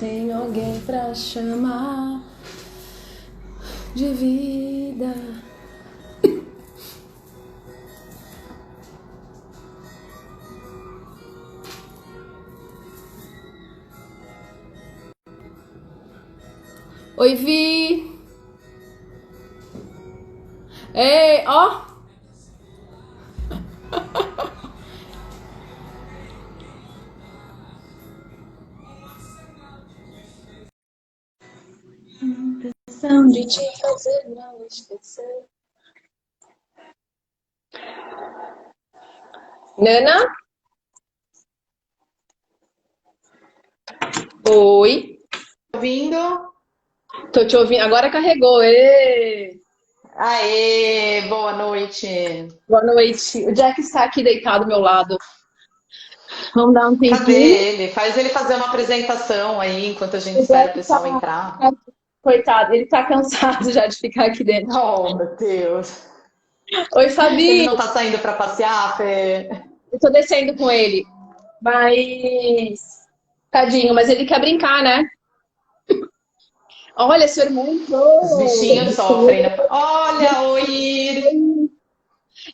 Tem alguém pra chamar de vida. Oi, Vi! Ei, ó! Intenção de te fazer não esquecer. Nana? Oi, Ouvindo? tô te ouvindo. Agora carregou. Ê! Aê, boa noite. Boa noite. O Jack está aqui deitado ao meu lado. Vamos dar um Cadê tempinho. ele? Faz ele fazer uma apresentação aí enquanto a gente O espera o Jack pessoal entrar. coitado, ele tá cansado já de ficar aqui dentro. Oh, meu Deus. Oi, Ele Fabi! não tá saindo para passear, Fê? Eu tô descendo com ele. Mas. Tadinho, mas ele quer brincar, né? Olha, seu irmão Os bichinhos entrou. sofrem, né? Olha, oi!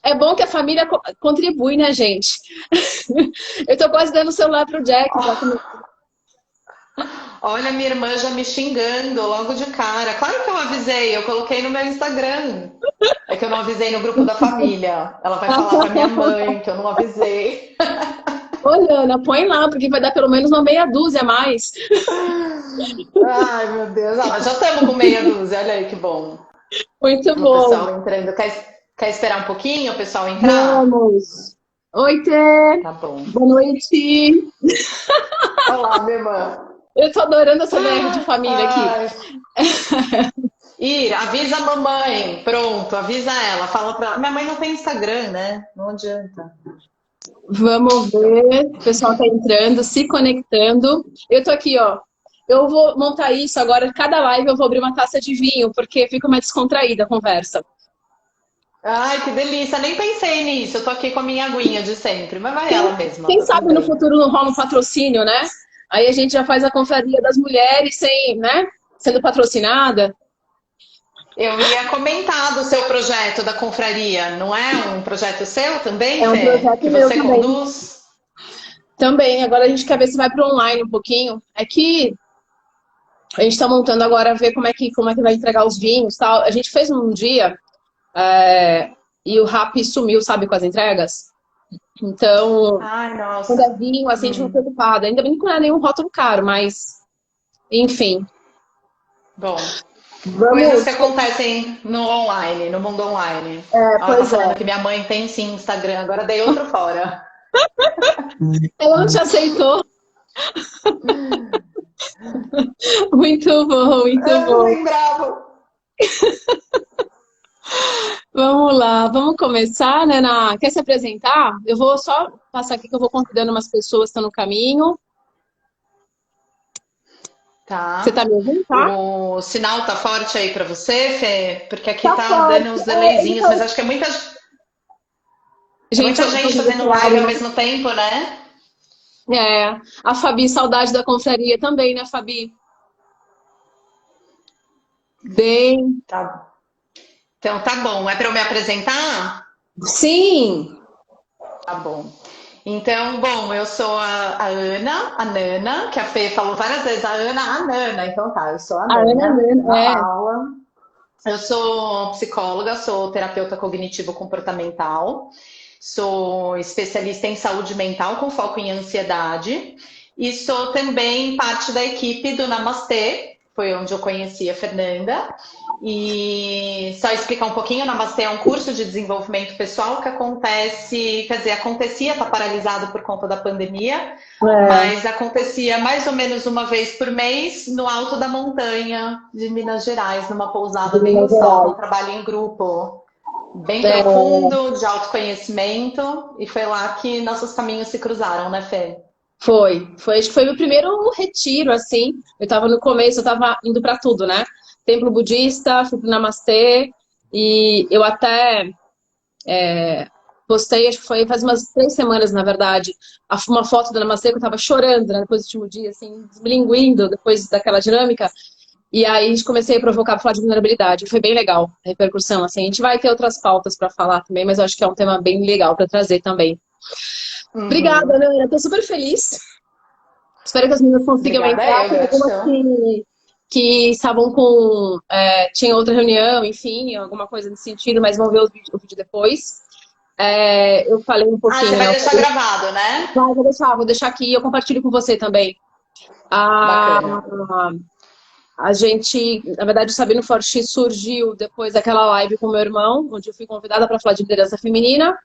É bom que a família contribui, né, gente? Eu tô quase dando o celular pro Jack pra comer. Olha, minha irmã já me xingando logo de cara. Claro que eu avisei, eu coloquei no meu Instagram. É que eu não avisei no grupo da família. Ela vai falar para minha mãe que eu não avisei. Olha, Ana, põe lá, porque vai dar pelo menos uma meia dúzia a mais. Ai, meu Deus. Ah, mas já estamos com meia dúzia, olha aí que bom. Muito O bom. pessoal entrando. Quer esperar um pouquinho o pessoal entrar? Vamos. Oi, Tê. Tá bom. Boa noite. Olá, minha irmã. Eu tô adorando essa DR de família aqui. Ai. Ira, avisa a mamãe. Pronto, avisa ela. Fala pra ela. Minha mãe não tem Instagram, né? Não adianta. Vamos ver. O pessoal tá entrando, se conectando. Eu tô aqui, ó. Eu vou montar isso agora. Cada live eu vou abrir uma taça de vinho, porque fica mais descontraída a conversa. Ai, que delícia. Nem pensei nisso. Eu tô aqui com a minha aguinha de sempre. Mas vai ela mesma, Quem tá tudo sabe no bem. futuro não rola um patrocínio, né? Aí a gente já faz a confraria das mulheres sem, né? Sendo patrocinada. Eu ia comentar do seu projeto da confraria. Não é um projeto seu também, É um Fê? projeto Que meu você também. conduz? Também, agora a gente quer ver se vai para online um pouquinho. É que a gente está montando agora, ver como é que vai entregar os vinhos e tal. A gente fez um dia e o Rappi sumiu, sabe, com as entregas. Então, Ai, quando é nossa. vinho, assim, a gente fica preocupada. Ainda bem que não é nenhum rótulo caro, mas, enfim. Bom. Coisas que Vamos. acontecem no online, no mundo online. Ela tá Pois falando é. que minha mãe tem sim Instagram, agora dei outro fora. Ela não te aceitou. Muito bom, muito Eu não bom. lembrava. Vamos lá, vamos começar, né? Quer se apresentar? Eu vou só passar aqui que eu vou convidando umas pessoas que estão no caminho. Você tá Tá. me ouvindo, tá? O sinal tá forte aí pra você, Fê? Porque aqui Tá tá dando forte. uns É, ele delayzinhos, tá... mas acho que é Gente, muita eu tô gente desse fazendo lado, live ao né? mesmo tempo, né? É, a Fabi, saudade da confraria também, né, Fabi? Bem, Tá. Então tá bom. É pra eu me apresentar? sim, Tá bom. Então, bom, eu sou a Ana, a Nana, que a Fê falou várias vezes, a Nana. Então tá, eu sou a a Ana Nana, mesmo, Ana é. Paula. Eu sou psicóloga, sou terapeuta cognitivo-comportamental, sou especialista em saúde mental com foco em ansiedade e sou também parte da equipe do Namastê, foi onde eu conheci a Fernanda. E só explicar um pouquinho, o Namastê é um curso de desenvolvimento pessoal que acontece, quer dizer, acontecia, está paralisado por conta da pandemia, É, mas acontecia mais ou menos uma vez por mês no alto da montanha de Minas Gerais, numa de pousada bem Minas gostosa, um Gerais. trabalho em grupo, bem É, profundo, de autoconhecimento, e foi lá que nossos caminhos se cruzaram, né, Fê? acho que foi meu primeiro retiro, assim. Eu tava no começo, eu tava indo pra tudo, né? Templo budista, fui pro Namastê, e eu até postei, acho que foi faz umas 3 semanas, na verdade, uma foto da Namastê, que eu tava chorando, né, depois do último dia, assim, desmilinguindo, depois daquela dinâmica. E aí a gente comecei a provocar pra falar de vulnerabilidade. Foi bem legal a repercussão, assim. A gente vai ter outras pautas para falar também, mas eu acho que é um tema bem legal para trazer também. Obrigada, Uhum. Ana. Estou super feliz. Espero que as meninas consigam Obrigada, entrar. eu, Tem algumas gratidão. que estavam com... tinha outra reunião, enfim, alguma coisa nesse sentido, mas vão ver o vídeo depois. Eu falei um Ah, você pouquinho, vai né? deixar gravado, né? Vou deixar aqui e eu compartilho com você também. A, Bacana. a gente, na verdade, o Sabino Forte surgiu depois daquela live com meu irmão, onde eu fui convidada para falar de liderança feminina.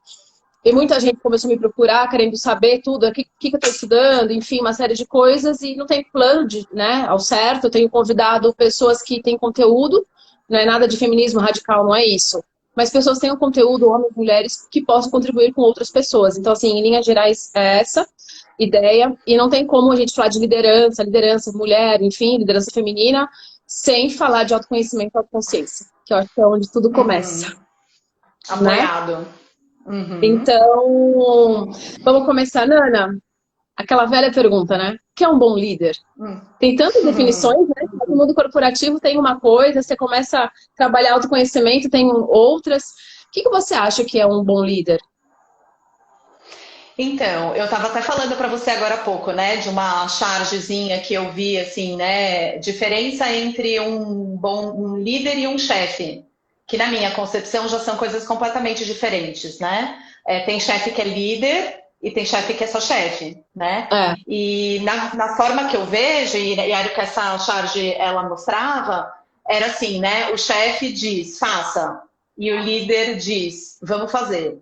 E muita gente começou a me procurar, querendo saber tudo, o que eu estou estudando, enfim, uma série de coisas, e não tem plano né, ao certo. Eu tenho convidado pessoas que têm conteúdo, não é nada de feminismo radical, não é isso. Mas pessoas que tenham conteúdo, homens, mulheres, que possam contribuir com outras pessoas. Então, assim, em linhas gerais, é essa ideia. E não tem como a gente falar de liderança, mulher, enfim, liderança feminina, sem falar de autoconhecimento e autoconsciência, que eu acho que é onde tudo começa, Uhum. né? Apoiado. Uhum. Então, vamos começar, Nana. Aquela velha pergunta, né? O que é um bom líder? Tem tantas Uhum. definições, né? No mundo corporativo tem uma coisa, você começa a trabalhar autoconhecimento, tem outras. O que você acha que é um bom líder? Então, eu estava até falando para você agora há pouco, né, de uma chargezinha que eu vi, assim, né, diferença entre um líder e um chefe, que na minha concepção já são coisas completamente diferentes, né? Tem chefe que é líder e tem chefe que é só chefe, né? É, E na forma que eu vejo, e era o que essa charge ela mostrava, era assim, né? O chefe diz, faça, e o líder diz, vamos fazer.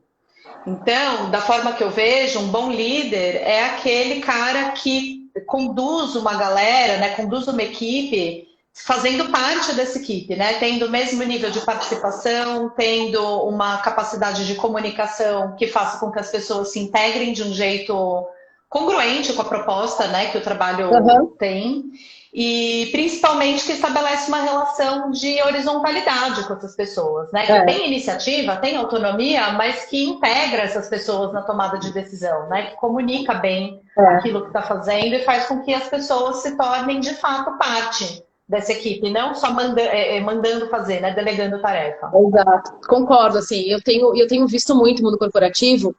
Então, da forma que eu vejo, um bom líder é aquele cara que conduz uma galera, né, conduz uma equipe, fazendo parte dessa equipe, né, tendo o mesmo nível de participação, tendo uma capacidade de comunicação que faça com que as pessoas se integrem de um jeito congruente com a proposta, né, que o trabalho aham, tem. E principalmente que estabelece uma relação de horizontalidade com essas pessoas, né? Que é, tem iniciativa, tem autonomia, mas que integra essas pessoas na tomada de decisão, né? Que comunica bem é. aquilo que está fazendo e faz com que as pessoas se tornem de fato parte dessa equipe, não só mandando fazer, né? Delegando tarefa. Exato, concordo, assim, eu tenho visto muito no mundo corporativo,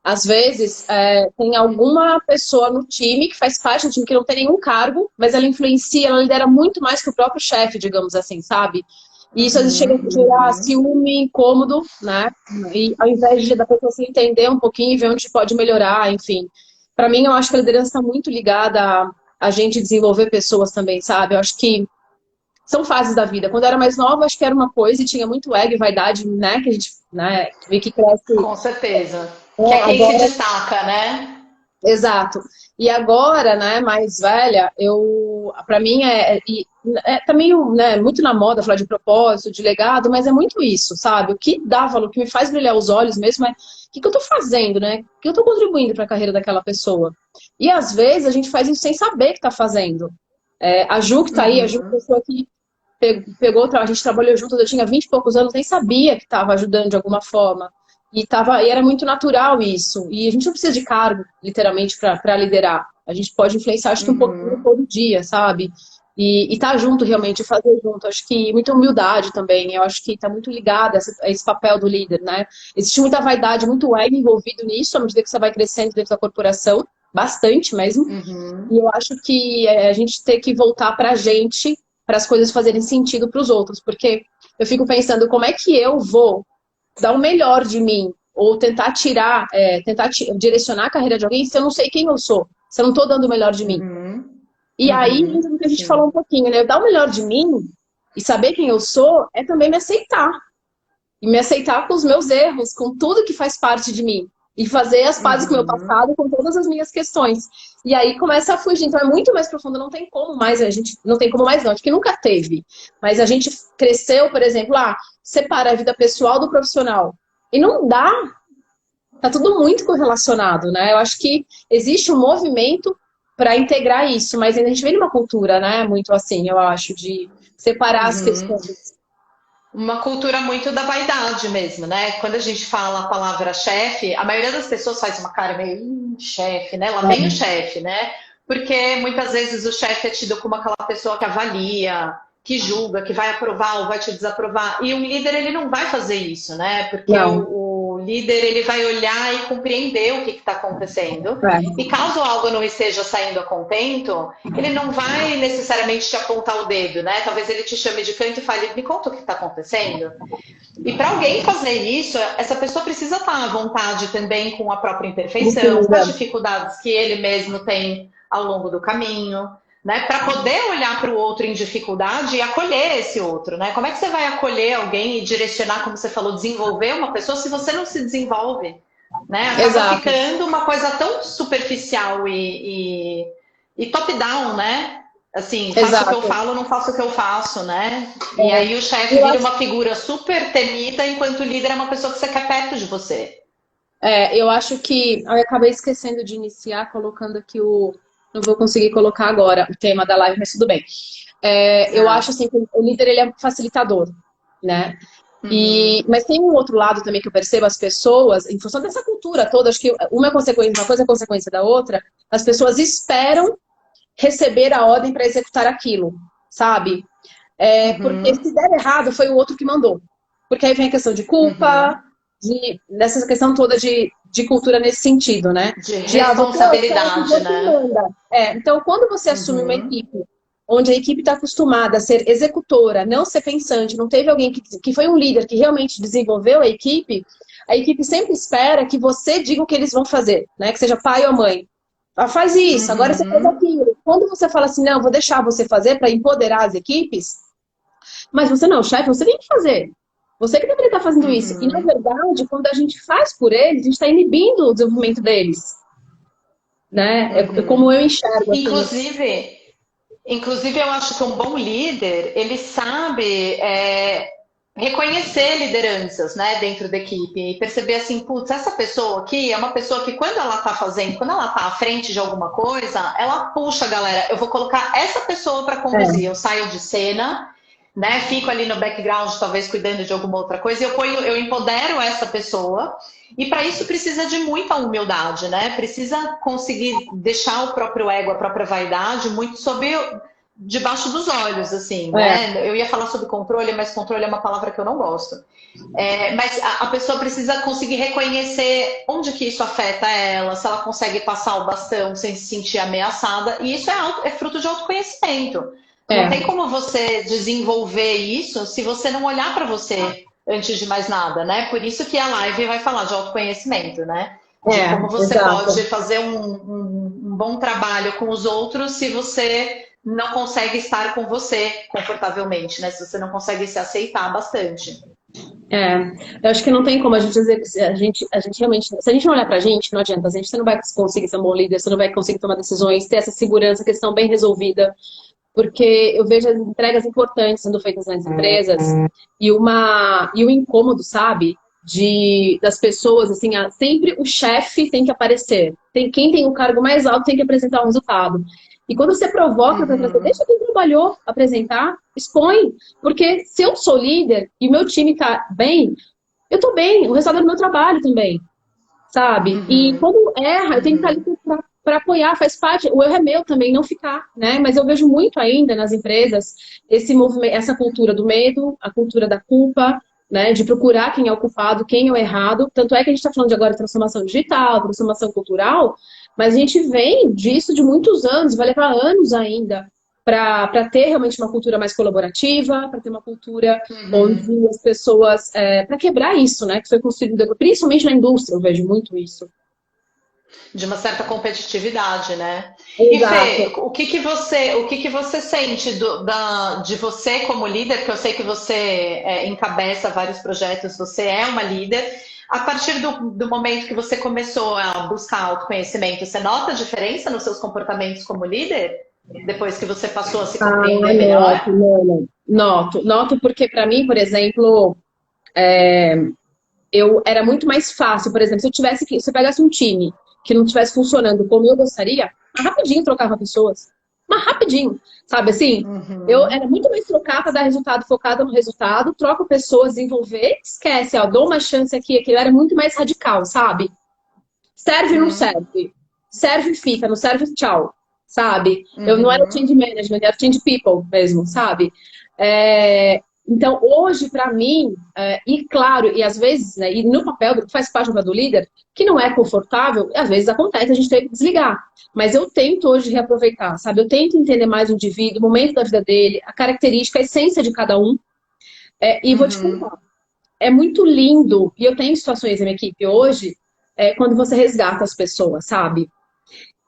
às vezes tem alguma pessoa no time que faz parte do time que não tem nenhum cargo, mas ela influencia, ela lidera muito mais que o próprio chefe, digamos assim, sabe? E isso às vezes chega a gerar Uhum. ciúme, incômodo, né? E ao invés da pessoa se entender um pouquinho e ver onde pode melhorar, enfim. Para mim, eu acho que a liderança está muito ligada a gente desenvolver pessoas também, sabe? Eu acho que são fases da vida. Quando eu era mais nova, acho que era uma coisa e tinha muito ego e vaidade, né? Que a gente, né, vê que cresce. Com certeza. Que é quem se Agora, destaca, né? exato. E agora, né, mais velha, para mim tá meio, né, muito na moda falar de propósito, de legado, mas é muito isso, sabe? O que dá valor, o que me faz brilhar os olhos mesmo é o que eu tô fazendo, né? O que eu tô contribuindo para a carreira daquela pessoa. E às vezes a gente faz isso sem saber que tá fazendo. A Ju que tá aí, a Ju é uma Uhum. pessoa que a gente trabalhou junto, eu tinha 20 e poucos anos, nem sabia que estava ajudando de alguma forma. E era muito natural isso. E a gente não precisa de cargo, literalmente, para liderar. A gente pode influenciar, acho que um pouquinho Uhum. todo dia, sabe? E tá junto, realmente, fazer junto. Acho que muita humildade também. Eu acho que está muito ligada a esse papel do líder, né? Existe muita vaidade, muito ego envolvido nisso, à medida que você vai crescendo dentro da corporação. Bastante mesmo. E Uhum. eu acho que a gente tem que voltar para a gente, para as coisas fazerem sentido para os outros, porque eu fico pensando como é que eu vou dar o melhor de mim ou tentar direcionar a carreira de alguém se eu não sei quem eu sou, se eu não estou dando o melhor de mim. Uhum. E aí, Uhum. entra no que a gente falou um Sim. pouquinho, né? Eu dar o melhor de mim e saber quem eu sou é também me aceitar. E me aceitar com os meus erros, com tudo que faz parte de mim. E fazer as pazes com o meu Uhum. passado, com todas as minhas questões. E aí começa a fugir. Então é muito mais profundo, não tem como mais, a gente não tem como mais não, acho que nunca teve. Mas a gente cresceu, por exemplo, separa a vida pessoal do profissional. E não dá, tá tudo muito correlacionado, né? Eu acho que existe um movimento para integrar isso, mas ainda a gente vem numa cultura, né, muito assim, eu acho, de separar as Uhum. questões. uma cultura muito da vaidade mesmo, né? Quando a gente fala a palavra chefe, a maioria das pessoas faz uma cara meio, chefe, né? Lá vem o chefe, né? Porque muitas vezes o chefe é tido como aquela pessoa que avalia, que julga, que vai aprovar ou vai te desaprovar. E um líder, ele não vai fazer isso, né? Porque Não. o líder, ele vai olhar e compreender o que está acontecendo. É. E caso algo não esteja saindo a contento, ele não vai necessariamente te apontar o dedo, né? Talvez ele te chame de canto e fale, me conta o que está acontecendo. E para alguém fazer isso, essa pessoa precisa estar à vontade também com a própria imperfeição, com as dificuldades que ele mesmo tem ao longo do caminho, né? Para poder olhar para o outro em dificuldade e acolher esse outro, né? Como é que você vai acolher alguém e direcionar, como você falou, desenvolver uma pessoa se você não se desenvolve, né? Acaba Exato. ficando uma coisa tão superficial e top-down, né? Assim, faço Exato. o que eu falo, não faço o que eu faço, né? E aí o chefe vira uma figura super temida, enquanto o líder é uma pessoa que você quer perto de você. Eu acho que eu acabei esquecendo de iniciar colocando aqui o. Não vou conseguir colocar agora o tema da live, mas tudo bem. Eu acho assim que o líder ele é um facilitador, né? Mas tem um outro lado também que eu percebo, as pessoas, em função dessa cultura toda, acho que uma coisa é consequência da outra, as pessoas esperam receber a ordem para executar aquilo, sabe? Porque se der errado, foi o outro que mandou. Porque aí vem a questão de culpa, dessa questão toda de cultura nesse sentido, né? De Você é o chefe, responsabilidade, você né? manda. Então, quando você assume uma equipe onde a equipe está acostumada a ser executora, não ser pensante, não teve alguém que foi um líder que realmente desenvolveu a equipe sempre espera que você diga o que eles vão fazer, né? Que seja pai ou mãe. Ah, faz isso, agora você faz aquilo. Quando você fala assim, não, vou deixar você fazer para empoderar as equipes, mas você não, chefe, você tem que fazer. Você que deveria estar fazendo isso. E, na verdade, quando a gente faz por eles, a gente está inibindo o desenvolvimento deles. Né? É como eu enxergo, assim. Inclusive, eu acho que um bom líder, ele sabe reconhecer lideranças, né, dentro da equipe e perceber assim, putz, essa pessoa aqui é uma pessoa que quando ela tá fazendo, quando ela tá à frente de alguma coisa, ela puxa, galera, eu vou colocar essa pessoa para conduzir, eu saio de cena, né, fico ali no background, talvez cuidando de alguma outra coisa, e eu empodero essa pessoa. E para isso precisa de muita humildade, né? Precisa conseguir deixar o próprio ego, a própria vaidade muito debaixo dos olhos, assim, né? Eu ia falar sobre controle, mas controle é uma palavra que eu não gosto. Mas a pessoa precisa conseguir reconhecer onde que isso afeta ela, se ela consegue passar o bastão sem se sentir ameaçada, e isso é fruto de autoconhecimento. Não tem como você desenvolver isso se você não olhar para você antes de mais nada, né? Por isso que a live vai falar de autoconhecimento, né? De como você pode fazer um bom trabalho com os outros se você não consegue estar com você confortavelmente, né? Se você não consegue se aceitar bastante. Eu acho que não tem como a gente dizer que a gente realmente, se a gente não olhar pra gente, não adianta, você não vai conseguir ser um bom líder, você não vai conseguir tomar decisões, ter essa segurança, questão bem resolvida. Porque eu vejo as entregas importantes sendo feitas nas empresas e o incômodo, sabe? Das pessoas, assim, sempre o chefe tem que aparecer. Quem tem o cargo mais alto tem que apresentar o resultado. E quando você provoca para trazer, deixa quem trabalhou apresentar, expõe. Porque se eu sou líder e meu time está bem, eu estou bem, o resultado é do meu trabalho também, sabe? E quando erra, eu tenho que estar ali para apoiar, faz parte, o erro é meu também, não ficar, né? Mas eu vejo muito ainda nas empresas esse movimento, essa cultura do medo, a cultura da culpa, né? De procurar quem é o culpado, quem é o errado. Tanto é que a gente está falando de agora de transformação digital, transformação cultural, mas a gente vem disso de muitos anos, vai levar anos ainda para ter realmente uma cultura mais colaborativa, para ter uma cultura onde as pessoas. Para quebrar isso, né? Que foi construído, principalmente na indústria, eu vejo muito isso. De uma certa competitividade, né? Exato. E Fê, o que que você sente de você como líder? Que eu sei que você encabeça vários projetos, você é uma líder. A partir do momento que você começou a buscar autoconhecimento, você nota a diferença nos seus comportamentos como líder? Depois que você passou a se compreender melhor? Noto porque para mim, por exemplo, eu era muito mais fácil, por exemplo, se eu pegasse um time que não estivesse funcionando como eu gostaria, rapidinho trocava pessoas. Mas rapidinho, sabe assim? Eu era muito mais trocada, dar resultado, focada no resultado, troco pessoas, desenvolver, esquece, ó, dou uma chance aqui, aquilo era muito mais radical, sabe? Serve, não serve. Serve, fica, não serve, tchau, sabe? Eu não era change management, era change people mesmo, sabe? Então, hoje, para mim, e claro, e às vezes, né, e no papel, faz parte do papel do líder, que não é confortável, às vezes acontece, a gente tem que desligar. Mas eu tento hoje reaproveitar, sabe? Eu tento entender mais o indivíduo, o momento da vida dele, a característica, a essência de cada um. E vou te contar, é muito lindo, e eu tenho situações na minha equipe hoje, quando você resgata as pessoas, sabe?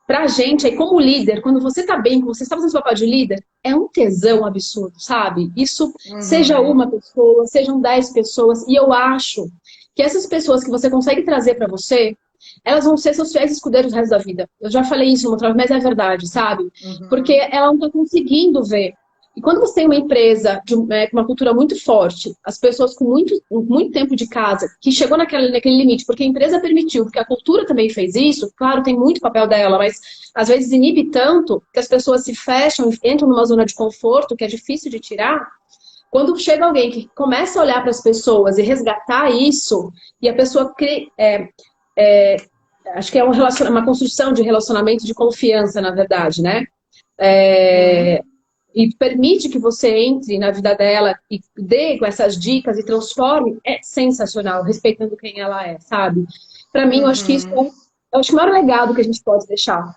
Pra gente, aí como líder, quando você tá bem, quando você está fazendo seu papel de líder, é um tesão absurdo, sabe? Isso, seja uma pessoa, sejam 10 pessoas, e eu acho que essas pessoas que você consegue trazer pra você, elas vão ser seus fiéis escudeiros o resto da vida. Eu já falei isso uma outra vez, mas é verdade, sabe? Porque ela não tá conseguindo ver. E quando você tem uma empresa com uma cultura muito forte, as pessoas com muito tempo de casa, que chegou naquele limite, porque a empresa permitiu, porque a cultura também fez isso, claro, tem muito papel dela, mas às vezes inibe tanto que as pessoas se fecham, entram numa zona de conforto que é difícil de tirar. Quando chega alguém que começa a olhar para as pessoas e resgatar isso, e a pessoa acho que é uma construção de relacionamento de confiança, na verdade, né? E permite que você entre na vida dela e dê com essas dicas e transforme, é sensacional, respeitando quem ela é, sabe? Para mim, eu acho que isso é o maior legado que a gente pode deixar.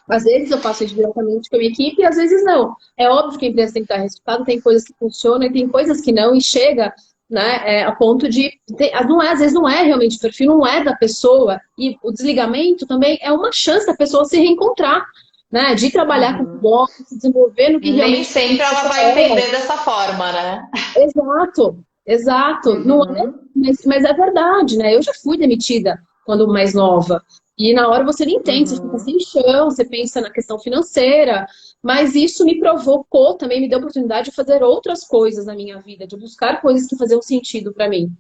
Às vezes eu faço isso diretamente com a minha equipe e às vezes não. É óbvio que a empresa tem que dar resultado, tem coisas que funcionam e tem coisas que não, e chega, né, a ponto de... às vezes não é realmente o perfil, não é da pessoa, e o desligamento também é uma chance da pessoa se reencontrar, né, de trabalhar com o bom, se desenvolver no que realmente... Nem sempre ela vai entender dessa forma, né? Exato, exato. Não é, mas é verdade, né? Eu já fui demitida quando mais nova. E na hora você não entende, você fica sem chão, você pensa na questão financeira. Mas isso me provocou, também me deu a oportunidade de fazer outras coisas na minha vida, de buscar coisas que faziam sentido para mim.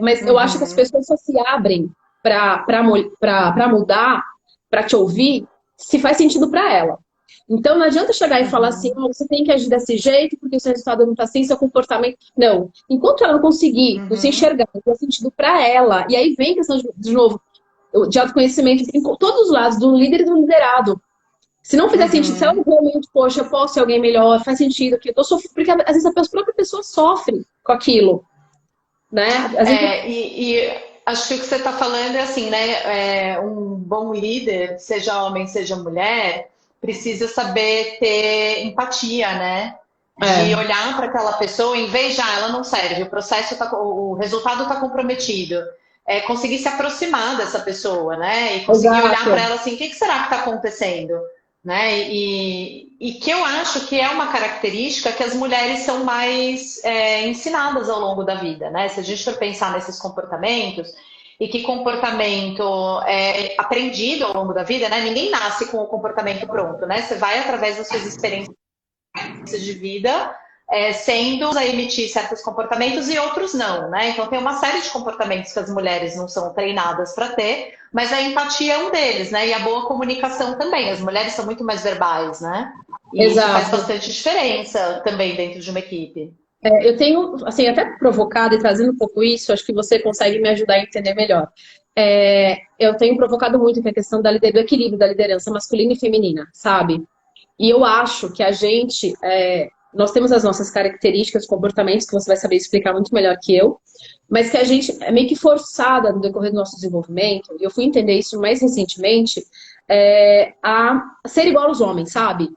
Mas eu acho que as pessoas só se abrem para mudar, para te ouvir, se faz sentido para ela. Então não adianta chegar e falar assim, oh, você tem que agir desse jeito, porque o seu resultado não está assim, seu comportamento. Não. Enquanto ela não conseguir, você enxergar, não faz sentido para ela. E aí vem a questão, de novo, de autoconhecimento em todos os lados, do líder e do liderado. Se não fizer sentido, se ela realmente, poxa, eu posso ser alguém melhor, faz sentido aqui, eu tô sofrendo, porque às vezes a própria pessoa sofre com aquilo, né? Às vezes... e acho que o que você está falando é assim, né? Um bom líder, seja homem, seja mulher, precisa saber ter empatia, né? De olhar para aquela pessoa, em vez de, ela não serve, o resultado está comprometido. Conseguir se aproximar dessa pessoa, né? E conseguir olhar para ela assim, o que será que está acontecendo? Né? E que eu acho que é uma característica que as mulheres são mais ensinadas ao longo da vida, né? Se a gente for pensar nesses comportamentos, e que comportamento é aprendido ao longo da vida, né? Ninguém nasce com o comportamento pronto, né? Você vai, através das suas experiências de vida, sendo a emitir certos comportamentos e outros não, né? Então tem uma série de comportamentos que as mulheres não são treinadas para ter, mas a empatia é um deles, né? E a boa comunicação também. As mulheres são muito mais verbais, né? E isso faz bastante diferença também dentro de uma equipe. Eu tenho, assim, até provocado e trazendo um pouco isso, acho que você consegue me ajudar a entender melhor. Eu tenho provocado muito a questão do equilíbrio da liderança masculina e feminina, sabe? E eu acho que a gente... nós temos as nossas características, comportamentos, que você vai saber explicar muito melhor que eu, mas que a gente é meio que forçada no decorrer do nosso desenvolvimento, e eu fui entender isso mais recentemente, a ser igual aos homens, sabe?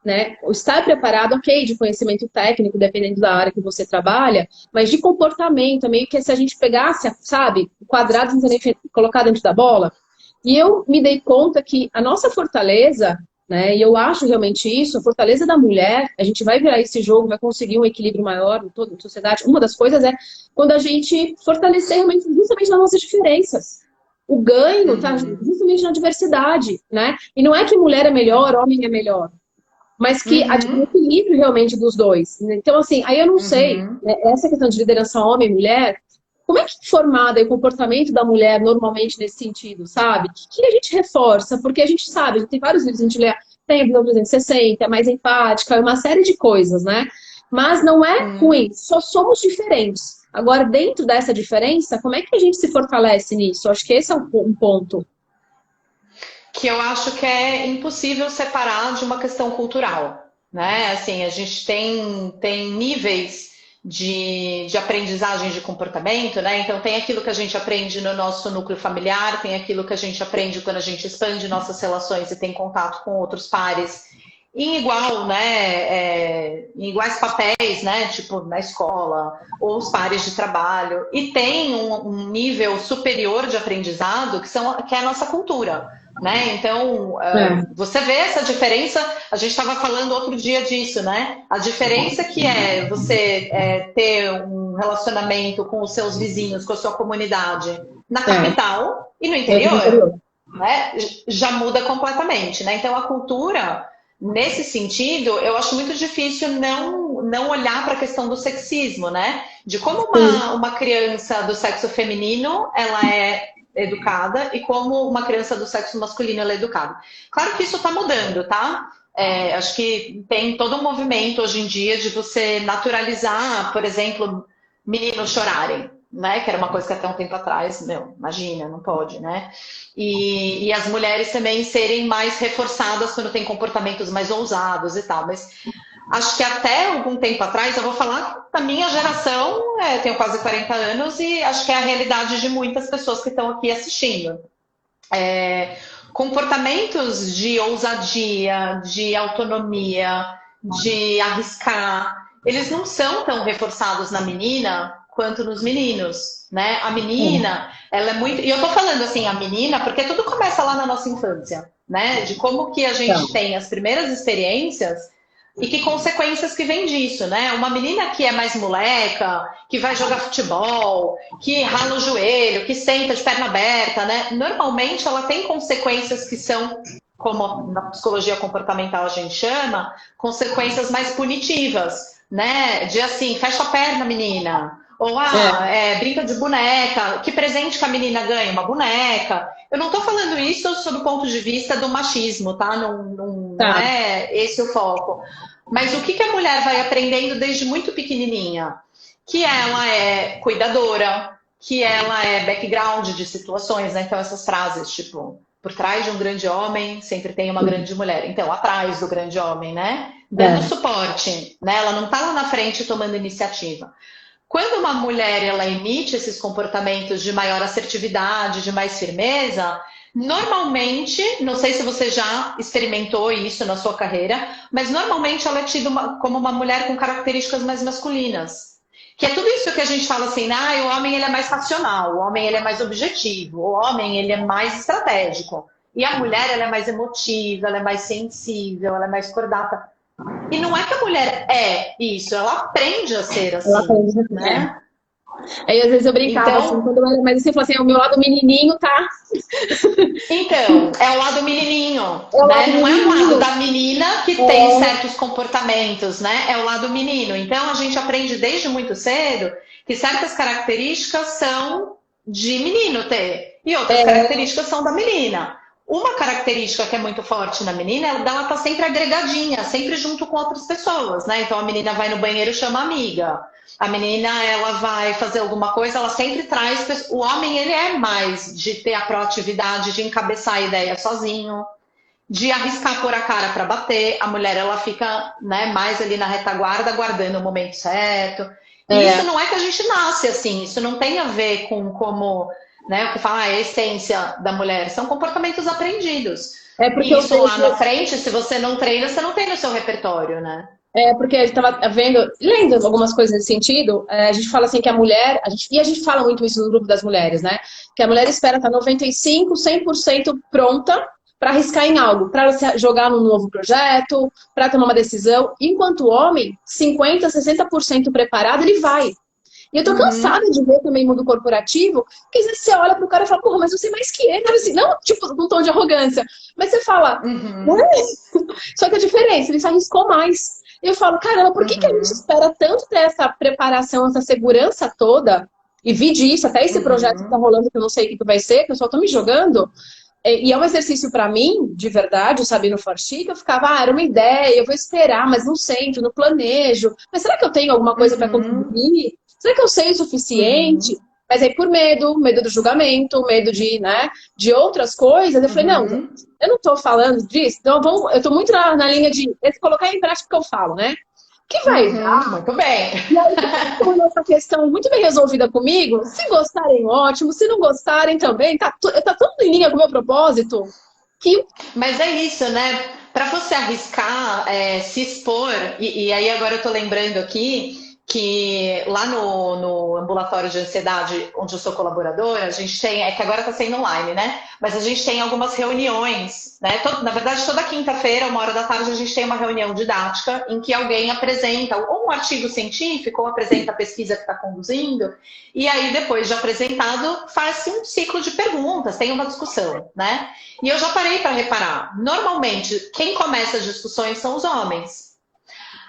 Né? O estar preparado, ok, de conhecimento técnico, dependendo da área que você trabalha, mas de comportamento, meio que se a gente pegasse, sabe, o quadrado e colocar dentro da bola. E eu me dei conta que a nossa fortaleza, né, e eu acho realmente isso, a fortaleza da mulher, a gente vai virar esse jogo, vai conseguir um equilíbrio maior em toda a sociedade. Uma das coisas é quando a gente fortalecer realmente, justamente nas nossas diferenças. O ganho está justamente na diversidade, né? E não é que mulher é melhor, homem é melhor, mas que o equilíbrio realmente dos dois. Então, assim, aí eu não sei, né, essa questão de liderança homem e mulher, como é que é formado o comportamento da mulher normalmente nesse sentido, sabe? Que a gente reforça, porque a gente sabe, a gente tem vários livros, a gente lê tem a visão 360, é mais empática, é uma série de coisas, né? Mas não é ruim, só somos diferentes. Agora, dentro dessa diferença, como é que a gente se fortalece nisso? Acho que esse é um ponto. Que eu acho que é impossível separar de uma questão cultural, né? Assim, a gente tem níveis de aprendizagem de comportamento, né? Então tem aquilo que a gente aprende no nosso núcleo familiar, tem aquilo que a gente aprende quando a gente expande nossas relações e tem contato com outros pares em igual, né? Em iguais papéis, né? Tipo na escola ou os pares de trabalho. E tem um nível superior de aprendizado que é a nossa cultura. Né? Então, você vê essa diferença, a gente estava falando outro dia disso, né? A diferença que é você ter um relacionamento com os seus vizinhos, com a sua comunidade na capital e no interior, né? Já muda completamente, né? Então, a cultura, nesse sentido, eu acho muito difícil não olhar para a questão do sexismo, né? De como uma criança do sexo feminino, ela é educada e como uma criança do sexo masculino ela é educada. Claro que isso está mudando, tá? Acho que tem todo um movimento hoje em dia de você naturalizar, por exemplo, meninos chorarem, né? Que era uma coisa que até um tempo atrás, imagina, não pode, né? E as mulheres também serem mais reforçadas quando tem comportamentos mais ousados e tal, mas acho que até algum tempo atrás, eu vou falar da minha geração, tenho quase 40 anos e acho que é a realidade de muitas pessoas que estão aqui assistindo. Comportamentos de ousadia, de autonomia, de arriscar, eles não são tão reforçados na menina quanto nos meninos, né? A menina, ela é muito... E eu tô falando assim, a menina, porque tudo começa lá na nossa infância, né? De como que a gente tem as primeiras experiências e que consequências que vem disso, né? Uma menina que é mais moleca, que vai jogar futebol, que rala o joelho, que senta de perna aberta, né? Normalmente ela tem consequências que são, como na psicologia comportamental a gente chama, consequências mais punitivas, né? De assim, fecha a perna, menina. Ou, brinca de boneca. Que presente que a menina ganha? Uma boneca. Eu não tô falando isso sob o ponto de vista do machismo, tá? Não é esse o foco. Mas o que a mulher vai aprendendo desde muito pequenininha? Que ela é cuidadora, que ela é background de situações, né? Então essas frases, tipo, por trás de um grande homem sempre tem uma grande mulher. Então, atrás do grande homem, né? Dando suporte, né? Ela não tá lá na frente tomando iniciativa. Quando uma mulher ela emite esses comportamentos de maior assertividade, de mais firmeza, normalmente, não sei se você já experimentou isso na sua carreira, mas normalmente ela é tida como uma mulher com características mais masculinas. Que é tudo isso que a gente fala assim, o homem ele é mais racional, o homem ele é mais objetivo, o homem ele é mais estratégico. E a mulher ela é mais emotiva, ela é mais sensível, ela é mais cordata. E não é que a mulher é isso, ela aprende a ser assim, ela aprende, né? Aí às vezes eu brincava assim, quando eu era mais assim, eu falava assim, o meu lado menininho, tá? Então, é o lado menininho, né? Não é o lado da menina que tem certos comportamentos, né? É o lado menino. Então a gente aprende desde muito cedo que certas características são de menino ter e outras características são da menina. Uma característica que é muito forte na menina é dela estar sempre agregadinha, sempre junto com outras pessoas, né? Então a menina vai no banheiro e chama a amiga. A menina, ela vai fazer alguma coisa, ela sempre traz... O homem, ele é mais de ter a proatividade, de encabeçar a ideia sozinho, de arriscar pôr a cara para bater. A mulher, ela fica, né, mais ali na retaguarda, aguardando o momento certo. E isso não é que a gente nasce assim, isso não tem a ver com como... Né, o que fala a essência da mulher, são comportamentos aprendidos. Porque isso lá na frente, se você não treina, você não tem no seu repertório, né? Porque a gente estava lendo algumas coisas nesse sentido, a gente fala assim que a mulher, e a gente fala muito isso no grupo das mulheres, né? Que a mulher espera estar 95%, 100% pronta para arriscar em algo, para jogar num novo projeto, para tomar uma decisão, enquanto o homem, 50%, 60% preparado, ele vai. E eu tô cansada de ver também mundo corporativo, porque às vezes você olha pro cara e fala, porra, mas eu sei mais que ele. Assim, não, tipo, num tom de arrogância. Mas você fala, só que a diferença, ele se arriscou mais. E eu falo, caramba, por que a gente espera tanto ter essa preparação, essa segurança toda? E vi disso, até esse projeto que tá rolando, que eu não sei o que vai ser, que eu só tô me jogando. E é um exercício para mim, de verdade, o Sabino Forti, que eu ficava, era uma ideia, eu vou esperar, mas não sento, não planejo. Mas será que eu tenho alguma coisa para Uhum, contribuir? Será que eu sei o suficiente? uhum, Mas aí por medo do julgamento, medo de, né, de outras coisas, eu falei, não, uhum, eu não tô falando disso, então eu tô muito na linha de colocar em prática o que eu falo, né? Que vai uhum, muito bem. e aí, como essa questão muito bem resolvida comigo, se gostarem, ótimo, se não gostarem também, tá tudo em linha com o meu propósito, que Mas é isso, né? Para você arriscar, se expor, e aí agora eu tô lembrando aqui que lá no ambulatório de ansiedade, onde eu sou colaboradora, a gente tem, é que agora está sendo online, né? Mas a gente tem algumas reuniões, né? Na verdade, toda quinta-feira, 1 hora da tarde, a gente tem uma reunião didática em que alguém apresenta ou um artigo científico, ou apresenta a pesquisa que está conduzindo, e aí, depois de apresentado, faz-se um ciclo de perguntas, tem uma discussão, né? E eu já parei para reparar. Normalmente, quem começa as discussões são os homens.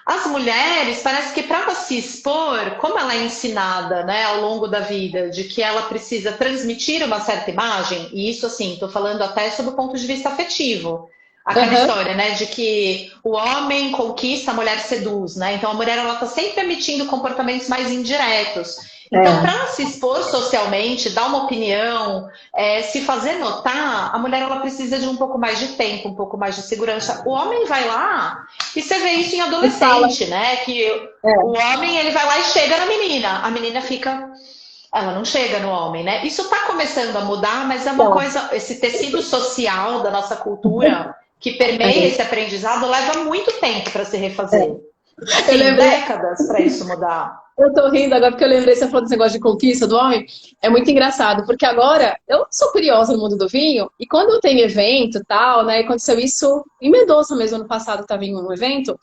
As mulheres, parece que para se expor, como ela é ensinada, né, ao longo da vida, de que ela precisa transmitir uma certa imagem, e isso, assim, estou falando até sob o ponto de vista afetivo. Aquela aham, história, né, de que o homem conquista, a mulher seduz, né? Então a mulher ela está sempre emitindo comportamentos mais indiretos. Então, é, para se expor socialmente, dar uma opinião, se fazer notar, a mulher ela precisa de um pouco mais de tempo, um pouco mais de segurança. O homem vai lá e você vê isso em e fala, adolescente, né? Que o é, homem ele vai lá e chega na menina, a menina fica, ela não chega no homem, né? Isso está começando a mudar, mas é uma então, coisa, esse tecido social da nossa cultura que permeia esse aprendizado leva muito tempo para se refazer. eu Assim, lembrei, décadas para isso mudar. eu tô rindo agora porque eu lembrei, você falou desse negócio de conquista do homem, é muito engraçado, porque agora eu sou curiosa no mundo do vinho, e quando tem evento e tal, né, aconteceu isso em Mendoza mesmo, ano passado, estava em um evento,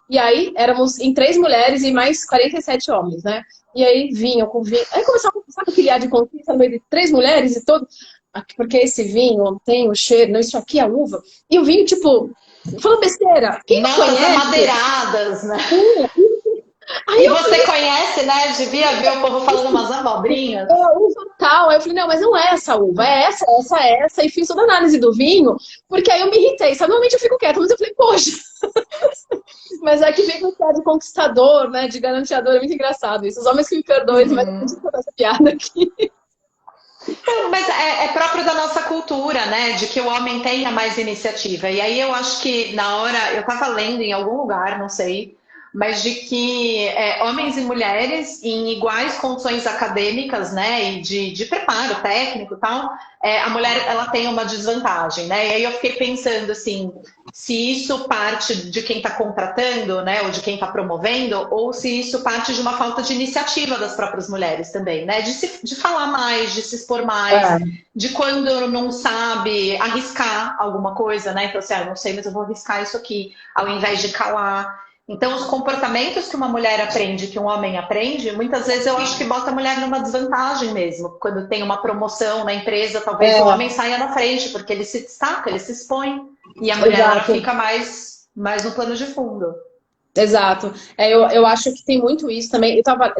e aí éramos em 3 mulheres e mais 47 homens, né? E aí vinham com vinho. Aí começava a criar de conquista no meio de 3 mulheres e todo. Porque esse vinho tem o cheiro, não, isso aqui é uva. E o vinho, tipo, falando besteira. Quem não Notas conhece? amadeiradas, né? Aí E eu você falei, conhece, né? Devia ver o povo falando umas abobrinhas. é a uva tal. Aí eu falei, não, mas não é essa uva, é essa. E fiz toda a análise do vinho, porque aí eu me irritei. Sabe, normalmente eu fico quieta, mas eu falei, poxa. Mas é que vem com esse ar de conquistador, né? De garantiador, é muito engraçado isso. Os homens que me perdoem, mas eu Uhum. não essa piada aqui. Mas é próprio da nossa cultura, né? De que o homem tenha mais iniciativa. E aí eu acho que na hora, eu estava lendo em algum lugar, não sei, mas de que homens e mulheres em iguais condições acadêmicas, né? E de preparo técnico e tal, a mulher ela tem uma desvantagem, né? E aí eu fiquei pensando assim, se isso parte de quem está contratando, né? Ou de quem está promovendo, ou se isso parte de uma falta de iniciativa das próprias mulheres também, né? De falar mais, de se expor mais, É, de quando não sabe arriscar alguma coisa, né? Então, assim, eu não sei, mas eu vou arriscar isso aqui, ao invés de calar. Então, os comportamentos que uma mulher aprende, que um homem aprende, muitas vezes eu acho que bota a mulher numa desvantagem mesmo. Quando tem uma promoção na empresa, talvez o homem saia na frente, porque ele se destaca, ele se expõe, e a mulher ela exato. fica mais no plano de fundo. Exato. Eu acho que tem muito isso também. Eu tava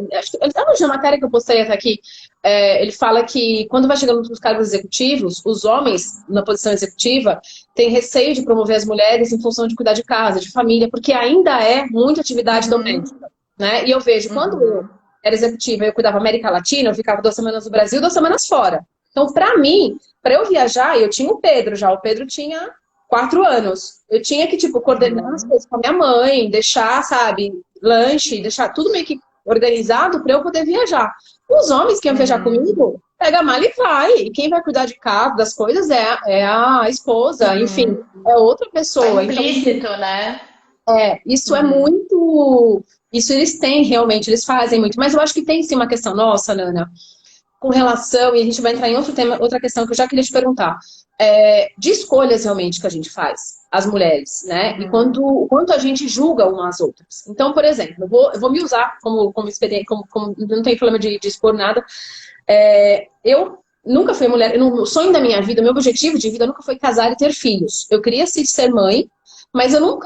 de uma matéria que eu postei até aqui. Ele fala que quando vai chegando nos cargos executivos, os homens na posição executiva têm receio de promover as mulheres em função de cuidar de casa, de família, porque ainda é muita atividade Uhum, doméstica, né? E eu vejo quando eu uhum, era executiva, eu cuidava da América Latina, eu ficava 2 semanas no Brasil, 2 semanas fora. Então, para mim, para eu viajar, eu tinha o Pedro já. O Pedro tinha 4 anos. Eu tinha que, tipo, coordenar as uhum, coisas com a minha mãe, deixar, sabe, lanche, deixar tudo meio que organizado para eu poder viajar. Os homens que iam viajar uhum, comigo, pega a mala e vai. E quem vai cuidar de casa, das coisas, é a esposa, enfim, uhum. é outra Tá pessoa. Então, implícito, né? isso é Uhum. muito. Isso eles têm realmente, eles fazem muito. Mas eu acho que tem sim uma questão nossa, Nana, com relação, e a gente vai entrar em outro tema, outra questão que eu já queria te perguntar, de escolhas realmente que a gente faz, as mulheres, né? E Uhum. o quanto a gente julga umas às outras. Então, por exemplo, eu vou me usar como experiência, como não tem problema de expor nada. Eu nunca fui mulher, o sonho da minha vida, o meu objetivo de vida nunca foi casar e ter filhos. Eu queria ser mãe, mas eu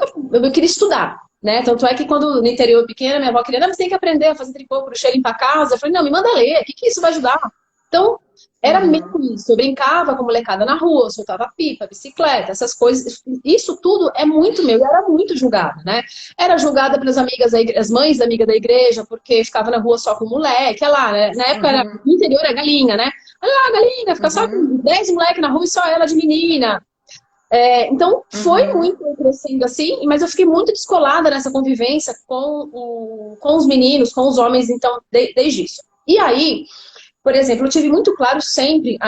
queria estudar. Né? Tanto é que quando no interior pequena, minha avó queria, não, você tem que aprender a fazer tricô, crochê, limpar a casa. Eu falei, não, me manda ler, o que isso vai ajudar? Então, era meio Uhum. isso. Eu brincava com a molecada na rua, soltava pipa, bicicleta, essas coisas. Isso tudo é muito meu. Eu era muito julgada, né? Era julgada pelas amigas, as mães da amiga da igreja, porque ficava na rua só com moleque. Olha lá, né? Na época era, Uhum. no interior era galinha, né? Olha lá, galinha, fica só Uhum. com 10 moleques na rua e só ela de menina. Então, foi Uhum. muito eu crescendo assim, mas eu fiquei muito descolada nessa convivência com os meninos, com os homens, então, desde isso. E aí, por exemplo, eu tive muito claro sempre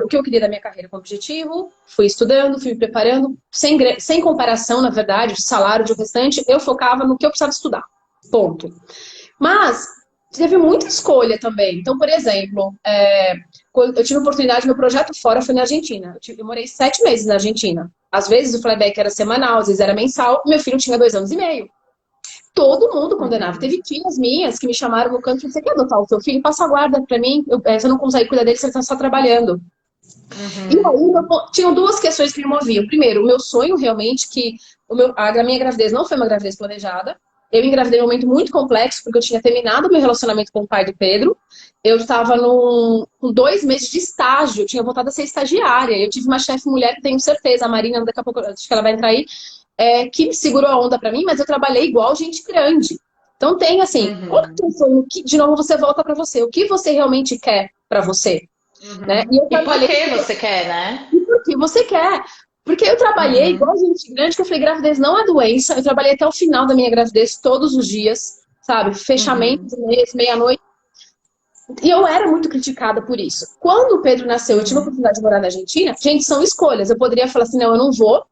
o que eu queria da minha carreira como objetivo, fui estudando, fui me preparando, sem comparação, na verdade, de salário, de restante, eu focava no que eu precisava estudar. Ponto. Mas teve muita escolha também. Então, por exemplo, quando eu tive oportunidade, meu projeto fora foi na Argentina. Eu morei 7 meses na Argentina. Às vezes o flyback era semanal, às vezes era mensal. Meu filho tinha 2 anos e meio. Todo mundo condenava. Uhum. Teve tias minhas que me chamaram no canto e você quer adotar o seu filho? Passa a guarda pra mim. Você não consegue cuidar dele, você tá só trabalhando. E Uhum. aí, tinham duas questões que me moviam. Primeiro, o meu sonho realmente, que a minha gravidez não foi uma gravidez planejada. Eu engravidei em um momento muito complexo, porque eu tinha terminado meu relacionamento com o pai do Pedro. Eu estava com 2 meses de estágio, eu tinha voltado a ser estagiária. Eu tive uma chefe mulher, que tenho certeza, a Marina, daqui a pouco, acho que ela vai entrar aí, que segurou a onda para mim, mas eu trabalhei igual gente grande. Então tem assim, qual que é o Uhum. sonho? De novo você volta para você. O que você realmente quer para você? Né? Uhum. E eu E por trabalhei que você quer, né? porque você quer. Porque eu trabalhei Uhum. igual gente grande, que eu falei, gravidez não é doença. Eu trabalhei até o final da minha gravidez, todos os dias, sabe? Fechamento Uhum. de mês, meia-noite. E eu era muito criticada por isso. Quando o Pedro nasceu, eu tive a Uhum. oportunidade de morar na Argentina. Gente, são escolhas. Eu poderia falar assim, não, eu não vou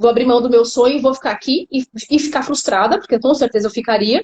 abrir mão do meu sonho, vou ficar aqui e ficar frustrada, porque com certeza eu ficaria.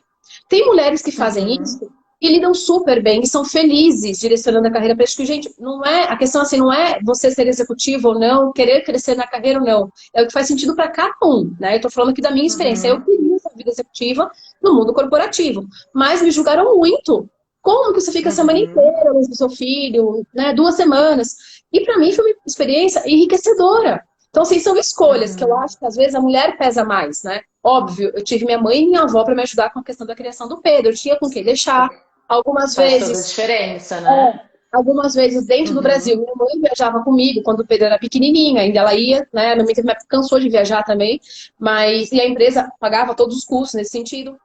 Tem mulheres que fazem Uhum. isso e lidam super bem e são felizes direcionando a carreira para isso. Gente, não é a questão assim, não é você ser executivo ou não, querer crescer na carreira ou não. É o que faz sentido para cada um, né? Eu tô falando aqui da minha experiência. Eu Uhum. queria essa vida executiva no mundo corporativo, mas me julgaram muito. Como que você fica a semana Uhum. inteira longe do seu filho, né? 2 semanas. E para mim foi uma experiência enriquecedora. Então, assim, são escolhas que eu Uhum. acho que às vezes a mulher pesa mais, né? Óbvio, eu tive minha mãe e minha avó para me ajudar com a questão da criação do Pedro. Eu tinha com quem deixar. Algumas Faz toda a vezes, diferença, né? algumas vezes dentro do Brasil, Uhum. minha mãe viajava comigo quando o Pedro era pequenininha, ainda ela ia, né? Minha mãe cansou de viajar também, mas e a empresa pagava todos os custos nesse sentido.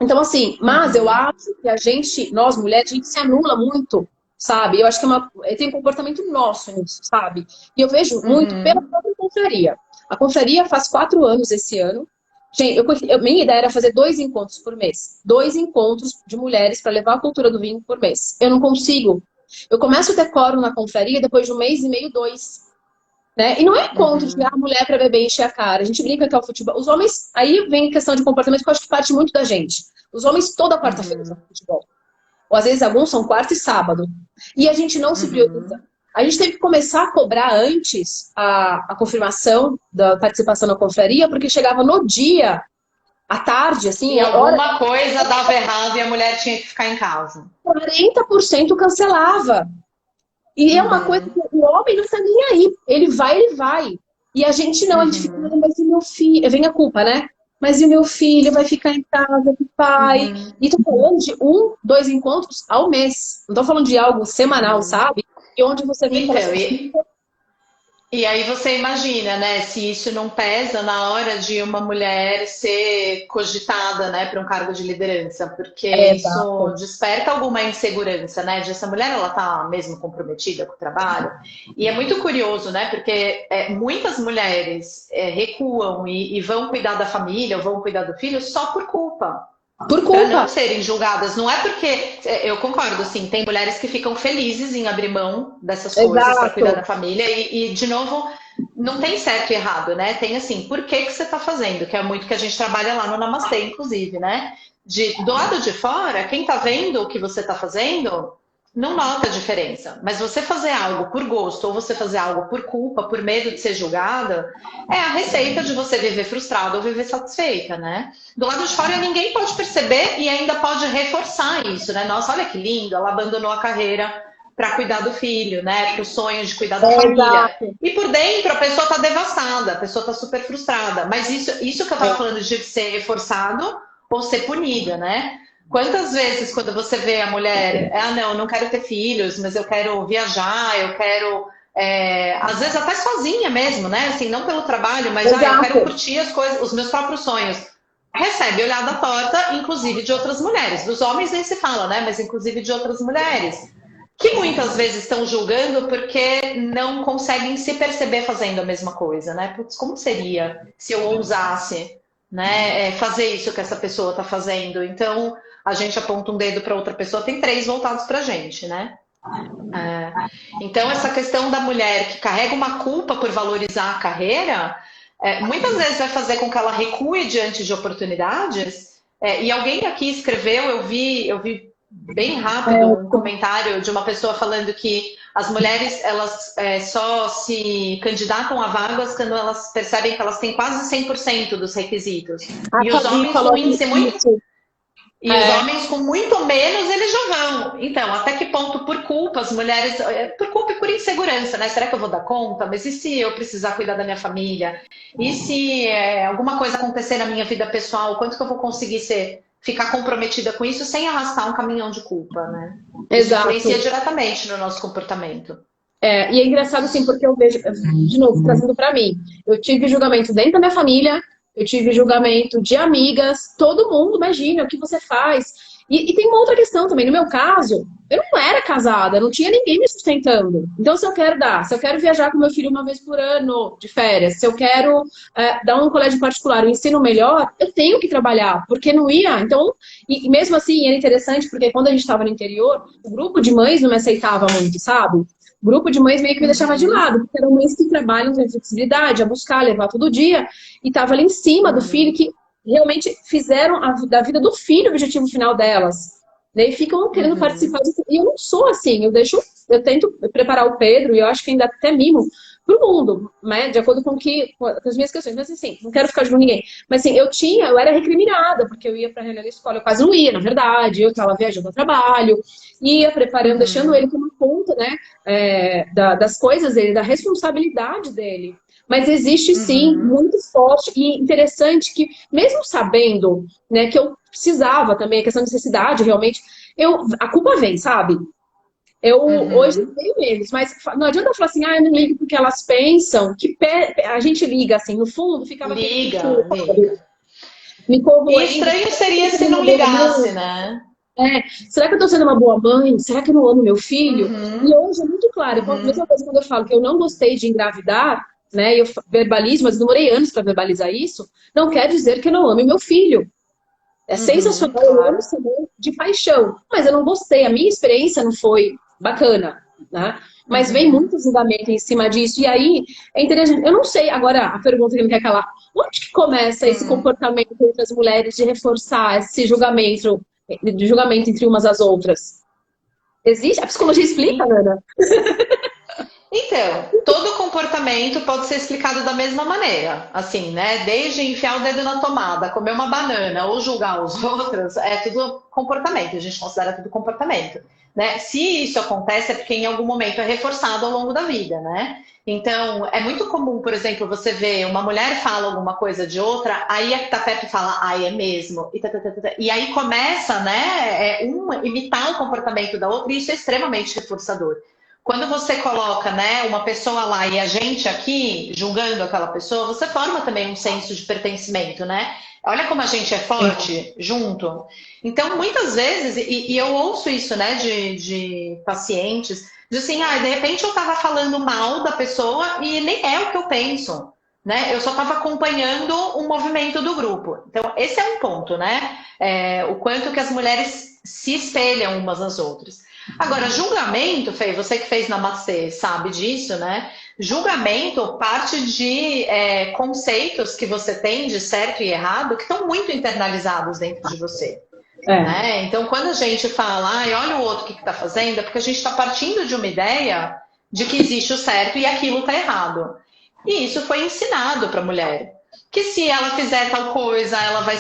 Então, assim, mas eu Uhum. acho que a gente, nós mulheres, a gente se anula muito, sabe? Eu acho que tem um comportamento nosso nisso, sabe? E eu vejo muito pela Uhum. própria confraria. A confraria faz 4 anos esse ano. Gente, minha ideia era fazer 2 encontros por mês. 2 encontros de mulheres para levar a cultura do vinho por mês. Eu não consigo. Eu começo a ter quórum na confraria depois de 1 mês e meio, 2. Né? E não é encontro de Uhum. mulher para beber e encher a cara. A gente brinca que é o futebol. Os homens, aí vem questão de comportamento que eu acho que parte muito da gente. Os homens toda quarta-feira Uhum. jogam futebol. Ou às vezes alguns são quarta e sábado. E a gente não se prioriza. Uhum. A gente tem que começar a cobrar antes a confirmação da participação na confraria, porque chegava no dia, à tarde, assim, E hora alguma coisa dava errado e a mulher tinha que ficar em casa. 40% cancelava. E é uma coisa Uhum. que o homem não está nem aí. Ele vai, ele vai. E a gente não, a gente fica, Uhum. mas e meu filho? Vem a culpa, né? Mas e meu filho vai ficar em casa com o pai? Uhum. E tô falando de 1, 2 encontros ao mês. Não tô falando de algo semanal, Uhum. sabe? E onde você vê que elas Então, e aí você imagina, né, se isso não pesa na hora de uma mulher ser cogitada, né, para um cargo de liderança, porque isso exato. desperta alguma insegurança, né, de essa mulher ela tá mesmo comprometida com o trabalho. E é muito curioso, né, porque muitas mulheres recuam e vão cuidar da família ou vão cuidar do filho só por culpa Por para culpa. não serem julgadas. Não é porque eu concordo, assim, tem mulheres que ficam felizes em abrir mão dessas coisas para cuidar Exato. da família de novo, não tem certo e errado, né? Tem assim, por que que você está fazendo? Que é muito que a gente trabalha lá no Namastê, inclusive, né? Do lado de fora, quem está vendo o que você está fazendo não nota a diferença. Mas você fazer algo por gosto ou você fazer algo por culpa, por medo de ser julgada, é a receita de você viver frustrada ou viver satisfeita, né? Do lado de fora ninguém pode perceber e ainda pode reforçar isso, né? Nossa, olha que lindo, ela abandonou a carreira para cuidar do filho, né? Para o sonho de cuidar da família. Exato. E por dentro a pessoa está devastada, a pessoa está super frustrada. Mas isso que eu estava falando de ser reforçado ou ser punida, né? Quantas vezes, quando você vê a mulher, não, eu não quero ter filhos, mas eu quero viajar, eu quero, às vezes até sozinha mesmo, né? Assim, não pelo trabalho, mas eu quero Exato. curtir as coisas, os meus próprios sonhos. Recebe olhada torta, inclusive de outras mulheres. Dos homens nem se fala, né? Mas inclusive de outras mulheres. Que muitas vezes estão julgando porque não conseguem se perceber fazendo a mesma coisa, né? Putz, como seria se eu ousasse, né, fazer isso que essa pessoa está fazendo? Então, a gente aponta um dedo para outra pessoa, tem três voltados para a gente, né? Então, essa questão da mulher que carrega uma culpa por valorizar a carreira, muitas vezes vai fazer com que ela recue diante de oportunidades. E alguém aqui escreveu, eu vi bem rápido um comentário de uma pessoa falando que as mulheres elas só se candidatam a vagas quando elas percebem que elas têm quase 100% dos requisitos. A E os Fabi homens falou com índice muito isso. e os homens com muito menos, eles já vão. Então, até que ponto, por culpa, as mulheres. Por culpa e por insegurança, né? Será que eu vou dar conta? Mas e se eu precisar cuidar da minha família? E se alguma coisa acontecer na minha vida pessoal? Quanto que eu vou conseguir ficar comprometida com isso sem arrastar um caminhão de culpa, né? Isso influencia Exato. diretamente no nosso comportamento. E é engraçado assim, porque eu vejo, de novo, trazendo para mim, eu tive julgamento dentro da minha família, eu tive julgamento de amigas, todo mundo, imagina, o que você faz. E tem uma outra questão também, no meu caso, eu não era casada, não tinha ninguém me sustentando. Então, se eu quero viajar com meu filho uma vez por ano, de férias, se eu quero dar um colégio particular, um ensino melhor, eu tenho que trabalhar, porque não ia. Então, e mesmo assim, era interessante, porque quando a gente estava no interior, o grupo de mães não me aceitava muito, sabe? O grupo de mães meio que me deixava de lado, porque eram mães que trabalham com flexibilidade, a buscar, levar todo dia, e tava ali em cima do filho, que realmente fizeram da vida do filho o objetivo final delas. Né? E ficam querendo participar disso. E eu não sou assim, eu tento preparar o Pedro, e eu acho que ainda até mimo, pro mundo, né? De acordo com as minhas questões. Mas assim, não quero ficar de ninguém. Mas assim, eu era recriminada, porque eu ia pra reunião da escola, eu quase não ia, na verdade, eu tava viajando a trabalho, ia preparando, deixando ele como ponta, né? Das coisas dele, da responsabilidade dele. Mas existe sim, muito forte e interessante que, mesmo sabendo, né, que eu precisava também, a questão de necessidade, realmente, a culpa vem, sabe? Eu hoje tenho menos, mas não adianta eu falar assim, eu não ligo porque elas pensam que a gente liga, assim, no fundo ficava aquele Liga, liga. me E corroendo. estranho seria se não ligasse, né? Será que eu tô sendo uma boa mãe? Será que eu não amo meu filho? E hoje é muito claro, a mesma coisa quando eu falo que eu não gostei de engravidar, né? Eu verbalizo, mas demorei anos para verbalizar isso, não quer dizer que eu não ame meu filho. É sensacional, eu amo Claro. ser mãe de paixão, mas eu não gostei, a minha experiência não foi bacana, né? Mas vem muito julgamento em cima disso, e aí é interessante. Eu não sei, agora a pergunta que não quer calar: onde que começa esse comportamento entre as mulheres de reforçar esse julgamento, de julgamento entre umas às outras? Existe? A psicologia explica, Ana? Então, todo comportamento pode ser explicado da mesma maneira, assim, né? Desde enfiar o dedo na tomada, comer uma banana ou julgar os outros, é tudo comportamento, a gente considera tudo comportamento, né? Se isso acontece é porque em algum momento é reforçado ao longo da vida, né? Então, é muito comum, por exemplo, você ver uma mulher fala alguma coisa de outra, aí a que tá perto fala, ai, é mesmo, e aí começa, né, imitar o comportamento da outra, e isso é extremamente reforçador. Quando você coloca, né, uma pessoa lá e a gente aqui julgando aquela pessoa, você forma também um senso de pertencimento, né? Olha como a gente é forte junto. Então, muitas vezes, e eu ouço isso, né, de pacientes, de assim, de repente eu estava falando mal da pessoa e nem é o que eu penso, né? Eu só estava acompanhando o movimento do grupo. Então, esse é um ponto, né? O quanto que as mulheres se espelham umas nas outras. Agora, julgamento, Fê, você que fez Namastê sabe disso, né? Julgamento parte de conceitos que você tem de certo e errado que estão muito internalizados dentro de você. Né? Então, quando a gente fala, olha o outro o que está fazendo, é porque a gente está partindo de uma ideia de que existe o certo e aquilo está errado. E isso foi ensinado para a mulher. Que se ela fizer tal coisa, ela vai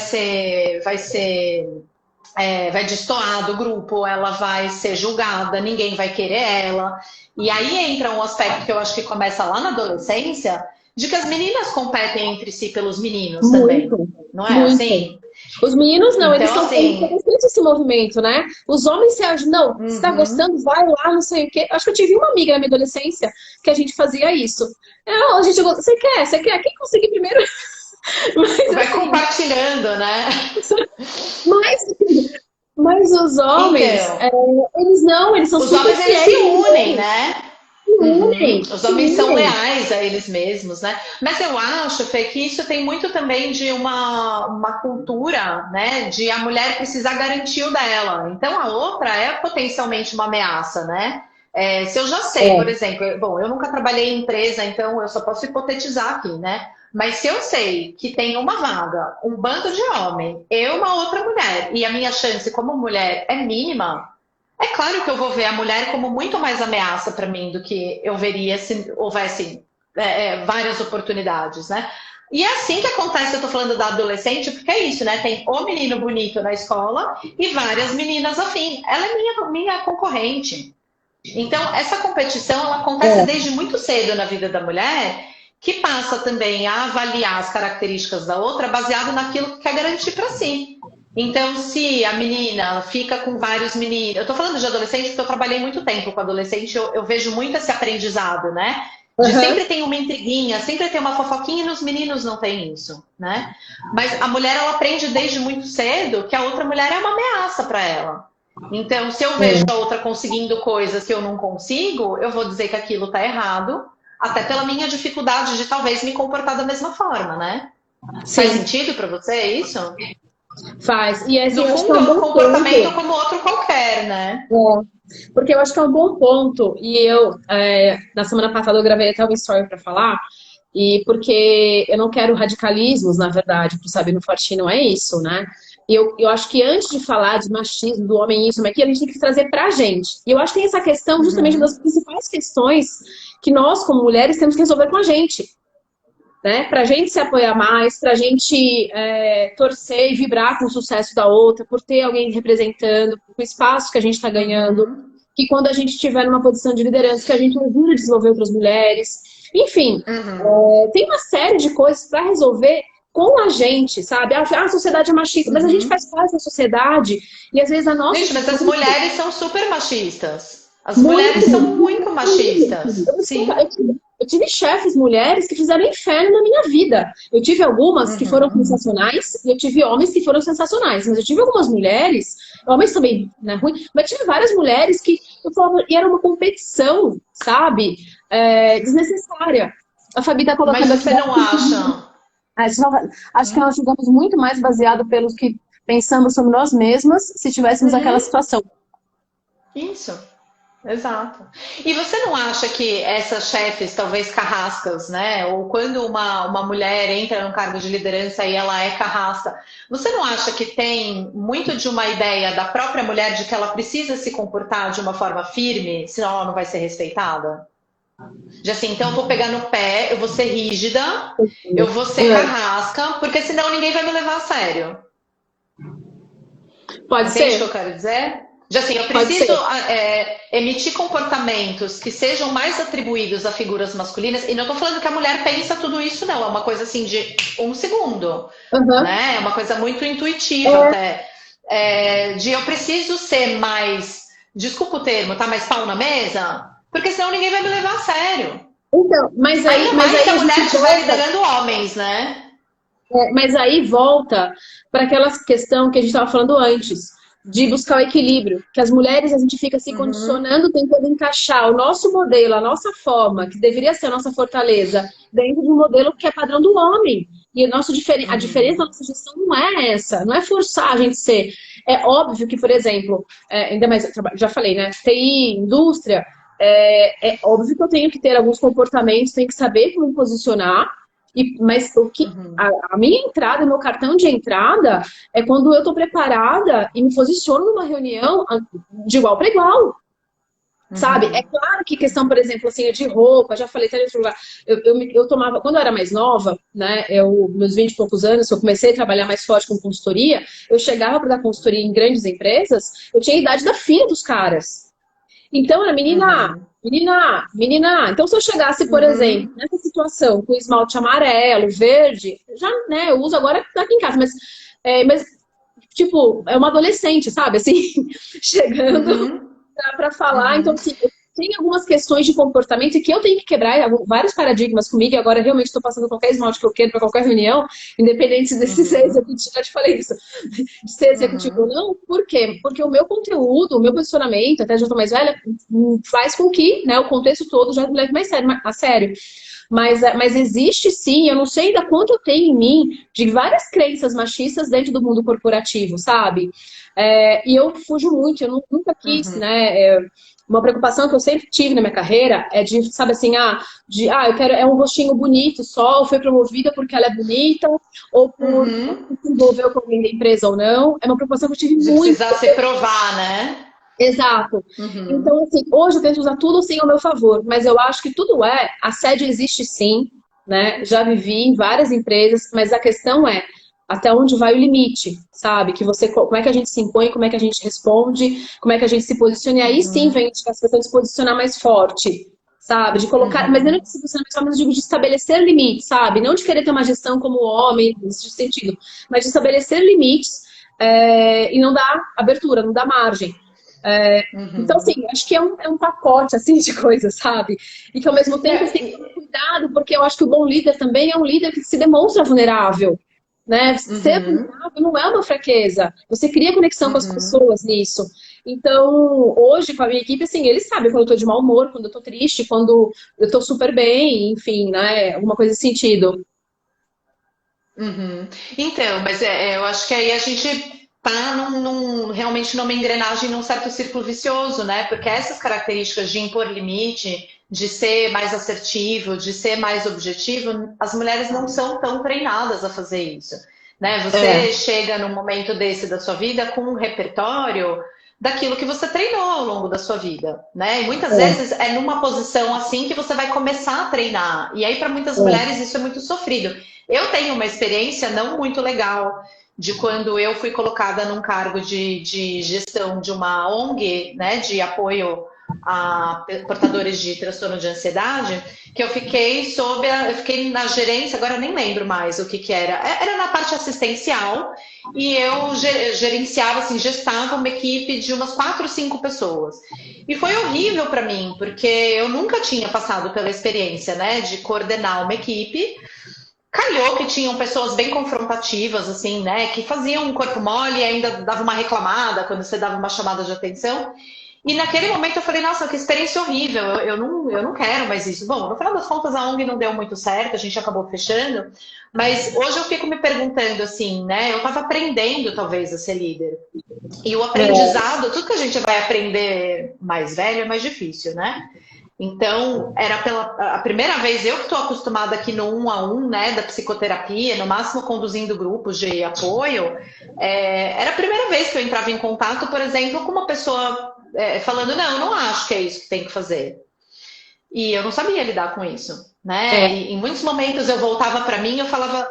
destoar do grupo, ela vai ser julgada, ninguém vai querer ela. E aí entra um aspecto que eu acho que começa lá na adolescência, de que as meninas competem entre si pelos meninos também. Muito, Não é muito. assim? Os meninos não, eles Então, estão tendo assim, bastante esse movimento, né? Os homens se acham, não, você tá gostando, vai lá, não sei o quê. Acho que eu tive uma amiga na minha adolescência que a gente fazia isso. Não, a gente, você quer? Quem conseguir primeiro? Mas vai assim, compartilhando, né? mas, mas os homens, Então, eles são os super homens eles se fiéis, unem, né? Uhum. Os se homens são unem. leais a eles mesmos, né? Mas eu acho, Fê, que isso tem muito também de uma cultura, né? De a mulher precisar garantir o dela. Então a outra é potencialmente uma ameaça, né? Se eu já sei, por É. exemplo, bom, eu nunca trabalhei em empresa, então eu só posso hipotetizar aqui, né? Mas se eu sei que tem uma vaga, um bando de homem, eu uma outra mulher, e a minha chance como mulher é mínima, é claro que eu vou ver a mulher como muito mais ameaça para mim do que eu veria se houvesse várias oportunidades, né? E é assim que acontece, eu tô falando da adolescente, porque é isso, né? Tem o menino bonito na escola e várias meninas afim. Ela é minha concorrente. Então, essa competição, ela acontece É. desde muito cedo na vida da mulher, que passa também a avaliar as características da outra baseado naquilo que quer garantir para si. Então, se a menina fica com vários meninos. Eu estou falando de adolescente porque eu trabalhei muito tempo com adolescente, eu vejo muito esse aprendizado, né? De Aham. sempre tem uma intriguinha, sempre tem uma fofoquinha e nos meninos não tem isso, né? Mas a mulher, ela aprende desde muito cedo que a outra mulher é uma ameaça para ela. Então, se eu vejo a É. outra conseguindo coisas que eu não consigo, eu vou dizer que aquilo está errado, até pela minha dificuldade de talvez me comportar da mesma forma, né? Faz Sim, sentido para você isso? faz. E assim, No eu acho que é fundo, um é um bom comportamento ponto. como outro qualquer, né? Porque eu acho que é um bom ponto. E na semana passada, eu gravei até uma story para falar. E porque eu não quero radicalismos, na verdade, para saber no Forte não é isso, né? E eu acho que antes de falar de machismo, do homem isso, mas aqui a gente tem que trazer pra gente. E eu acho que tem essa questão justamente Uhum. das principais questões que nós, como mulheres, temos que resolver com a gente. Né? Pra gente se apoiar mais, pra gente torcer e vibrar com o sucesso da outra, por ter alguém representando, com o espaço que a gente está ganhando, Uhum. que quando a gente estiver numa posição de liderança, que a gente ajude a desenvolver outras mulheres. Enfim, Uhum. tem uma série de coisas para resolver com a gente, sabe? A sociedade é machista, mas a gente faz Uhum. parte da sociedade e às vezes a nossa Gente, mas as atitude mulheres são super machistas. As muito. mulheres são muito machistas. Sim. Eu tive chefes mulheres que fizeram inferno na minha vida. Eu tive algumas que foram Uhum. sensacionais e eu tive homens que foram sensacionais. Mas eu tive algumas mulheres, homens também, né, ruim, mas tive várias mulheres que eu falava, e era uma competição, sabe? Desnecessária. A Fabi tá Mas colocando aqui. você não acha? Acho que nós julgamos muito mais baseado pelos que pensamos sobre nós mesmas se tivéssemos aquela Uhum. situação. Isso. Exato. E você não acha que essas chefes, talvez carrascas, né? Ou quando uma mulher entra num cargo de liderança e ela é carrasca, você não acha que tem muito de uma ideia da própria mulher de que ela precisa se comportar de uma forma firme, senão ela não vai ser respeitada? De assim, então eu vou pegar no pé, eu vou ser rígida, eu vou ser É, carrasca, porque senão ninguém vai me levar a sério. pode Entende o que ser, eu quero dizer? De assim, eu pode preciso ser. emitir comportamentos que sejam mais atribuídos a figuras masculinas, e não estou falando que a mulher pensa tudo isso, não. É uma coisa assim de um segundo, Uhum. né? É uma coisa muito intuitiva até. De eu preciso ser mais, desculpa o termo, tá mais pau na mesa, porque senão ninguém vai me levar a sério. Então, Ainda mas mais se aí a a mulher gente estiver volta, liderando homens, né? mas aí volta para aquela questão que a gente estava falando antes, de buscar o equilíbrio, que as mulheres a gente fica se Uhum, condicionando, tentando encaixar o nosso modelo, a nossa forma, que deveria ser a nossa fortaleza, dentro de um modelo que é padrão do homem. E a diferença da uhum, nossa gestão não é essa, não é forçar a gente ser. É óbvio que, por exemplo, ainda mais, já falei, né? TI, indústria, é óbvio que eu tenho que ter alguns comportamentos, tenho que saber como me posicionar, mas uhum, a minha entrada, meu cartão de entrada é quando eu estou preparada e me posiciono numa reunião de igual para igual. Sabe? É uhum, claro que questão, por exemplo, assim, de roupa, já falei até em outro lugar, eu tomava, quando eu era mais nova, né, meus 20 e poucos anos, eu comecei a trabalhar mais forte com consultoria, eu chegava para dar consultoria em grandes empresas, eu tinha a idade da filha dos caras. Então, era uhum, menina. Então, se eu chegasse, por exemplo, uhum. nessa situação, com esmalte amarelo, verde, já, né, eu uso agora aqui em casa, mas tipo, é uma adolescente, sabe? Assim, chegando para falar. Então, assim, tem algumas questões de comportamento que eu tenho que quebrar vários paradigmas comigo, e agora realmente estou passando qualquer esmalte que eu quero para qualquer reunião, independente de ser executivo, já te falei isso, de ser executivo ou não. Por quê? Porque o meu conteúdo, o meu posicionamento, até já estou mais velha, faz com que, né, o contexto todo já me leve mais a sério. Mas existe sim, eu não sei ainda quanto eu tenho em mim de várias crenças machistas dentro do mundo corporativo, sabe? E eu fujo muito, eu nunca quis, né? Uma preocupação que eu sempre tive na minha carreira é de, sabe assim, eu quero, é um rostinho bonito só, ou foi promovida porque ela é bonita, ou por se envolver com alguém da empresa ou não. É uma preocupação que eu tive De muito. precisar se provar, né? Exato. Então, assim, hoje eu tento usar tudo sim ao meu favor, mas eu acho que tudo assédio existe sim, né? Já vivi em várias empresas, mas a questão é até onde vai o limite, sabe? Como é que a gente se impõe, como é que a gente responde, como é que a gente se posiciona, e aí sim vem a questão de se posicionar mais forte, sabe? De colocar, mas não de se posicionar mais forte, mas de estabelecer limites, sabe? Não de querer ter uma gestão como homem, nesse sentido, mas de estabelecer limites e não dar abertura, não dar margem. Então, assim, acho que é um pacote, assim, de coisas, sabe? E que, ao mesmo tempo, tem que ter cuidado, porque eu acho que o bom líder também é um líder que se demonstra vulnerável, né? Ser vulnerável não é uma fraqueza. Você cria conexão com as pessoas nisso. Então, hoje, com a minha equipe, assim, eles sabem quando eu tô de mau humor, quando eu tô triste, quando eu tô super bem, enfim, né? Alguma coisa nesse sentido. Então, mas eu acho que aí a gente tá realmente numa engrenagem, num certo círculo vicioso, né? Porque essas características de impor limite, de ser mais assertivo, de ser mais objetivo, as mulheres não são tão treinadas a fazer isso, né? Você chega num momento desse da sua vida com um repertório daquilo que você treinou ao longo da sua vida, né? E muitas vezes é numa posição assim que você vai começar a treinar. E aí, para muitas mulheres, isso é muito sofrido. Eu tenho uma experiência não muito legal de quando eu fui colocada num cargo de gestão de uma ONG, né, de apoio a portadores de transtorno de ansiedade, que eu fiquei eu fiquei na gerência, agora eu nem lembro mais o que era. Era na parte assistencial e eu gerenciava, assim, gestava uma equipe de umas 4, 5 pessoas. E foi horrível para mim, porque eu nunca tinha passado pela experiência, né, de coordenar uma equipe. Calhou que tinham pessoas bem confrontativas, assim, né? Que faziam um corpo mole e ainda dava uma reclamada quando você dava uma chamada de atenção. E naquele momento eu falei, nossa, que experiência horrível, eu não quero mais isso. Bom, no final das contas a ONG não deu muito certo, a gente acabou fechando. Mas hoje eu fico me perguntando, assim, né? Eu estava aprendendo, talvez, a ser líder. E o aprendizado, tudo que a gente vai aprender mais velho é mais difícil, né? Então, era a primeira vez eu que estou acostumada aqui no 1-a-1, né, da psicoterapia, no máximo conduzindo grupos de apoio. Era a primeira vez que eu entrava em contato, por exemplo, com uma pessoa falando, não, eu não acho que é isso que tem que fazer. E eu não sabia lidar com isso, né? E em muitos momentos eu voltava para mim e eu falava,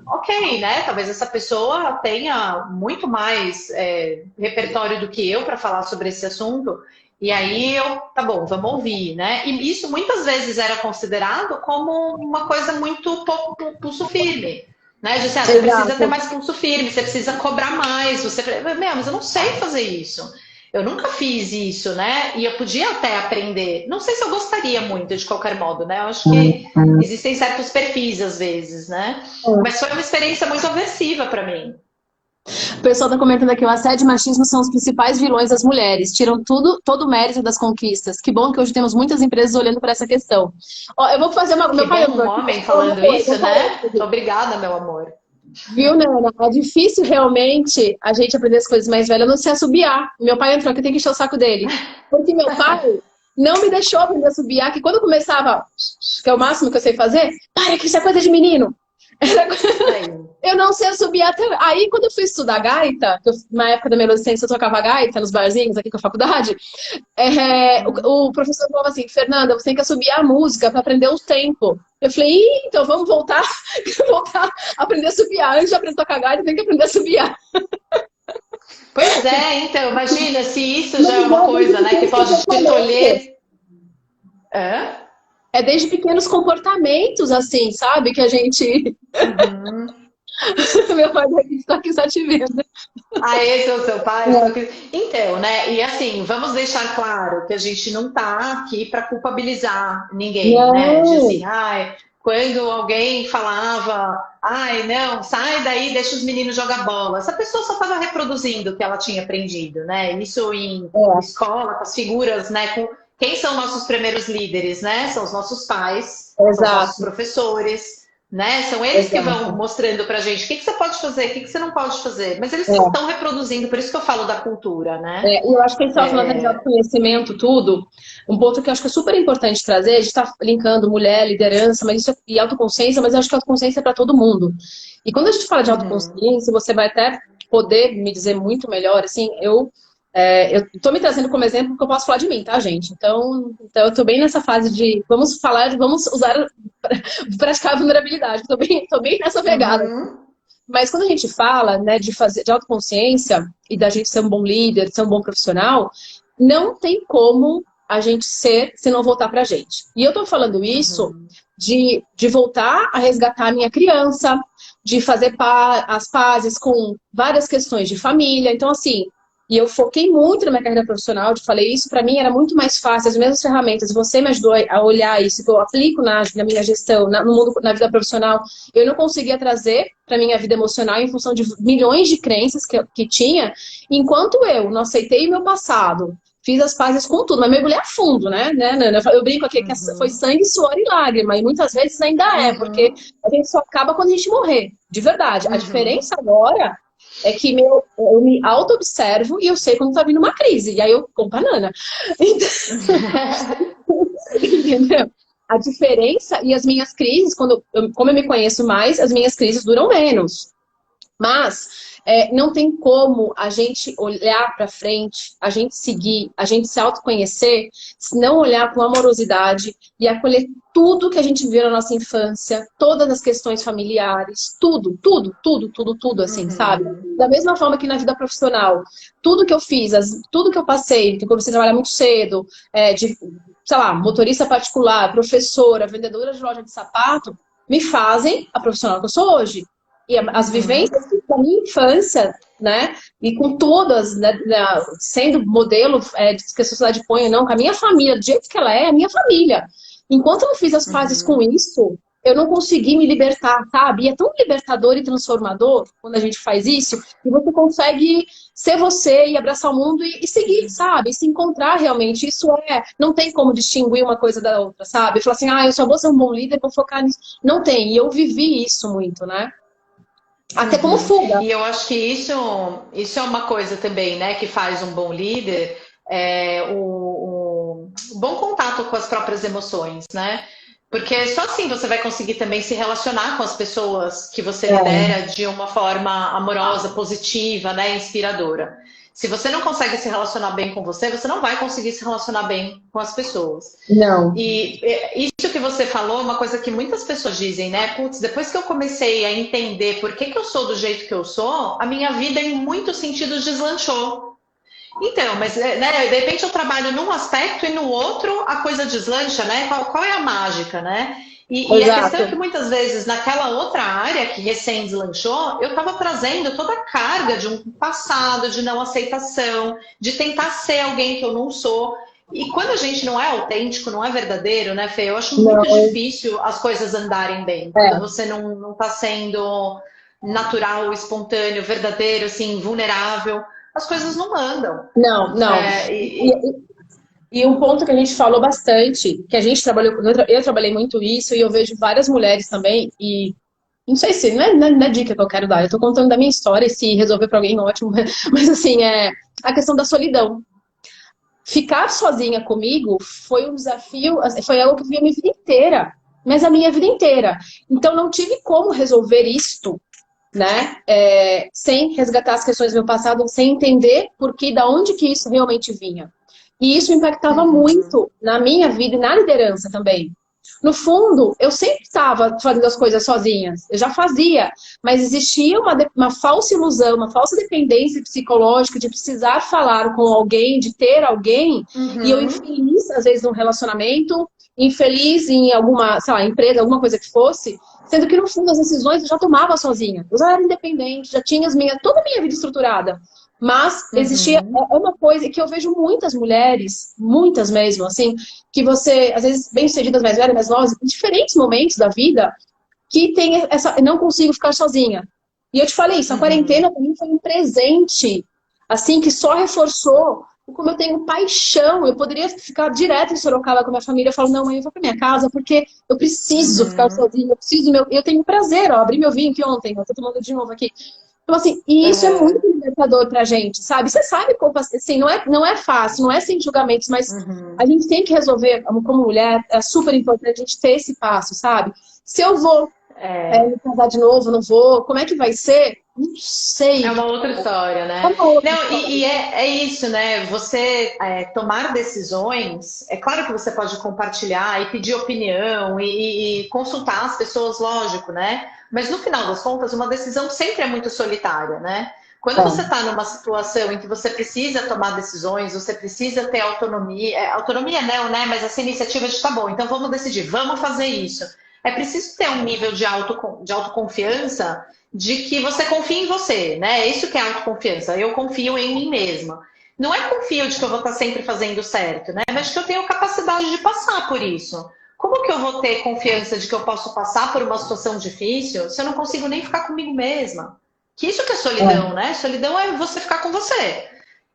ok, né? Talvez essa pessoa tenha muito mais repertório do que eu para falar sobre esse assunto. E aí tá bom, vamos ouvir, né? E isso muitas vezes era considerado como uma coisa muito pouco pulso firme, né? Você precisa ter mais pulso firme, você precisa cobrar mais, mas eu não sei fazer isso. Eu nunca fiz isso, né? E eu podia até aprender. Não sei se eu gostaria muito, de qualquer modo, né? Eu acho que existem certos perfis às vezes, né? Mas foi uma experiência muito aversiva para mim. O pessoal está comentando aqui, o assédio e machismo são os principais vilões das mulheres, tiram todo o mérito das conquistas. Que bom que hoje temos muitas empresas olhando para essa questão. Eu vou fazer meu pai é um homem falando isso, né? Obrigada, meu amor. Viu, Nana? É difícil realmente a gente aprender as coisas mais velhas, não se assobiar. Meu pai entrou aqui, tem que encher o saco dele. Porque meu pai não me deixou aprender a assobiar, que quando eu começava, que é o máximo que eu sei fazer, para que isso é coisa de menino. Eu não sei assobiar até... Aí, quando eu fui estudar gaita, na época da minha adolescência eu tocava gaita nos barzinhos aqui com a faculdade, o professor falava assim, Fernanda, você tem que assobiar a música para aprender o tempo. Eu falei, então vamos voltar a aprender a assobiar. Antes de aprender a tocar gaita, tem que aprender a assobiar. Pois é, então, imagina se isso já é uma coisa, né, que pode te tolher... É desde pequenos comportamentos, assim, sabe? Que a gente... Meu pai está aqui só te vendo. Ah, esse é o seu pai? É. Então, né? E assim, vamos deixar claro que a gente não tá aqui para culpabilizar ninguém, né? De Não, assim, ai, quando alguém falava, ai, não, sai daí, deixa os meninos jogar bola. Essa pessoa só estava reproduzindo o que ela tinha aprendido, né? Isso em é, escola, com as figuras, né? Quem são nossos primeiros líderes, né? São os nossos pais, são os nossos exato, professores, né? São eles que vão exato. mostrando pra gente o que que você pode fazer, o que que você não pode fazer. Mas eles só É. estão reproduzindo, por isso que eu falo da cultura, né? E eu acho que a gente estava falando até de É, autoconhecimento, tudo. Um ponto que eu acho que é super importante trazer, a gente está linkando mulher, liderança, mas isso e autoconsciência, mas eu acho que autoconsciência é para todo mundo. E quando a gente fala de uhum, autoconsciência, você vai até poder me dizer muito melhor, assim, eu tô me trazendo como exemplo porque eu posso falar de mim, tá, gente? Então eu tô bem nessa fase de vamos falar, vamos usar, praticar a vulnerabilidade. Tô bem nessa pegada. uhum, Mas quando a gente fala, né, de fazer de autoconsciência e da gente ser um bom líder, ser um bom profissional, não tem como a gente ser se não voltar pra gente. E eu tô falando isso uhum, de voltar a resgatar a minha criança, de fazer as pazes com várias questões de família. Então, assim, e eu foquei muito na minha carreira profissional, te falei isso, para mim era muito mais fácil, as mesmas ferramentas, você me ajudou a olhar isso, que eu aplico na minha gestão, no mundo, na vida profissional, eu não conseguia trazer para minha vida emocional em função de milhões de crenças que tinha, enquanto eu não aceitei o meu passado, fiz as pazes com tudo, mas mergulhei a fundo, né, Nana? Eu brinco aqui que foi uhum, sangue, suor e lágrima, e muitas vezes ainda é, porque uhum, a gente só acaba quando a gente morrer, de verdade. A uhum. diferença agora é que eu me auto-observo e eu sei quando tá vindo uma crise. E aí eu como banana. Entendeu? A diferença e as minhas crises, como eu me conheço mais, as minhas crises duram menos. Mas não tem como a gente olhar para frente, a gente seguir, a gente se autoconhecer, se não olhar com amorosidade e acolher tudo que a gente viu na nossa infância, todas as questões familiares, tudo, tudo, tudo, tudo, tudo, assim, sabe? Uhum, Da mesma forma que na vida profissional, tudo que eu fiz, tudo que eu passei, que eu comecei a trabalhar muito cedo, de, sei lá, motorista particular, professora, vendedora de loja de sapato, me fazem a profissional que eu sou hoje. E as uhum, vivências da minha infância, né? E com todas, né, sendo modelo que a sociedade põe ou não, com a minha família, do jeito que ela é a minha família. Enquanto eu não fiz as pazes com uhum. isso, eu não consegui me libertar, sabe? E é tão libertador e transformador quando a gente faz isso, que você consegue ser você e abraçar o mundo e seguir, sabe? E se encontrar realmente. Isso não tem como distinguir uma coisa da outra, sabe? Falar assim, eu só vou ser um bom líder, vou focar nisso. Não tem. E eu vivi isso muito, né? Até como Uhum. fuga. E eu acho que isso é uma coisa também, né, que faz um bom líder, o bom contato com as próprias emoções, né? Porque só assim você vai conseguir também se relacionar com as pessoas que você É, lidera de uma forma amorosa, positiva, né, inspiradora. Se você não consegue se relacionar bem com você, você não vai conseguir se relacionar bem com as pessoas. não. E isso que você falou é uma coisa que muitas pessoas dizem, né? Putz, depois que eu comecei a entender por que que eu sou do jeito que eu sou, a minha vida em muitos sentidos deslanchou. Então, mas né, de repente eu trabalho num aspecto e no outro a coisa deslancha, né? Qual é a mágica, né? E a questão é Exato. que muitas vezes naquela outra área que recém deslanchou, eu estava trazendo toda a carga de um passado, de não aceitação, de tentar ser alguém que eu não sou. E quando a gente não é autêntico, não é verdadeiro, né, Fê? Eu acho muito Não. difícil as coisas andarem bem. Quando É. você não está sendo natural, espontâneo, verdadeiro, assim, vulnerável, as coisas não andam. Não, não. É, E um ponto que a gente falou bastante, que a gente trabalhou, eu trabalhei muito isso, e eu vejo várias mulheres também, e não sei se, não é dica que eu quero dar, eu tô contando da minha história, e se resolver para alguém, ótimo, mas assim, a questão da solidão. Ficar sozinha comigo foi um desafio, assim, foi algo que eu vi a minha vida inteira, mas a minha vida inteira. Então não tive como resolver isto, né? Sem resgatar as questões do meu passado, sem entender por que, da onde que isso realmente vinha. E isso impactava uhum, muito na minha vida e na liderança também. no fundo, eu sempre estava fazendo as coisas sozinhas. Eu já fazia, mas existia uma falsa ilusão, uma falsa dependência psicológica de precisar falar com alguém, de ter alguém, e eu Uhum. infeliz, às vezes, num relacionamento, infeliz em alguma, sei lá, empresa, alguma coisa que fosse, sendo que no fundo as decisões eu já tomava sozinha. Eu já era independente, já tinha toda a minha vida estruturada. Mas existia Uhum. uma coisa que eu vejo muitas mulheres, muitas mesmo, assim, que você, às vezes, bem-sucedidas, mais velhas, mais novas, em diferentes momentos da vida, que tem essa, não consigo ficar sozinha. E eu te falei isso, a Uhum. quarentena para mim foi um presente, assim, que só reforçou como eu tenho paixão. Eu poderia ficar direto em Sorocaba com a minha família. Eu falo, não, mãe, eu vou para minha casa porque eu preciso ficar Uhum. sozinha, eu tenho prazer, ó, abri meu vinho que ontem, eu tô tomando de novo aqui. Então, assim, e isso é muito Uhum. libertador pra gente, sabe? Você sabe como, assim, não é fácil, não é sem julgamentos, mas a Uhum. gente tem que resolver, como mulher, é super importante a gente ter esse passo, sabe? Se eu vou É. me casar de novo, não vou, como é que vai ser? Não É sei. uma outra história, É né? uma outra Não, história. é isso, né? Você tomar decisões, é claro que você pode compartilhar e pedir opinião e consultar as pessoas, lógico, né? Mas no final das contas, uma decisão sempre é muito solitária, né? Quando você está numa situação em que você precisa tomar decisões, você precisa ter autonomia, autonomia não, né? Mas essa iniciativa de tá bom, então vamos decidir, vamos fazer isso. É preciso ter um nível de autoconfiança de que você confia em você, né? Isso que é autoconfiança. Eu confio em mim mesma. Não é confio de que eu vou estar sempre fazendo certo, né? Mas que eu tenho capacidade de passar por isso. Como que eu vou ter confiança de que eu posso passar por uma situação difícil se eu não consigo nem ficar comigo mesma? Que isso que é solidão, né? Solidão é você ficar com você.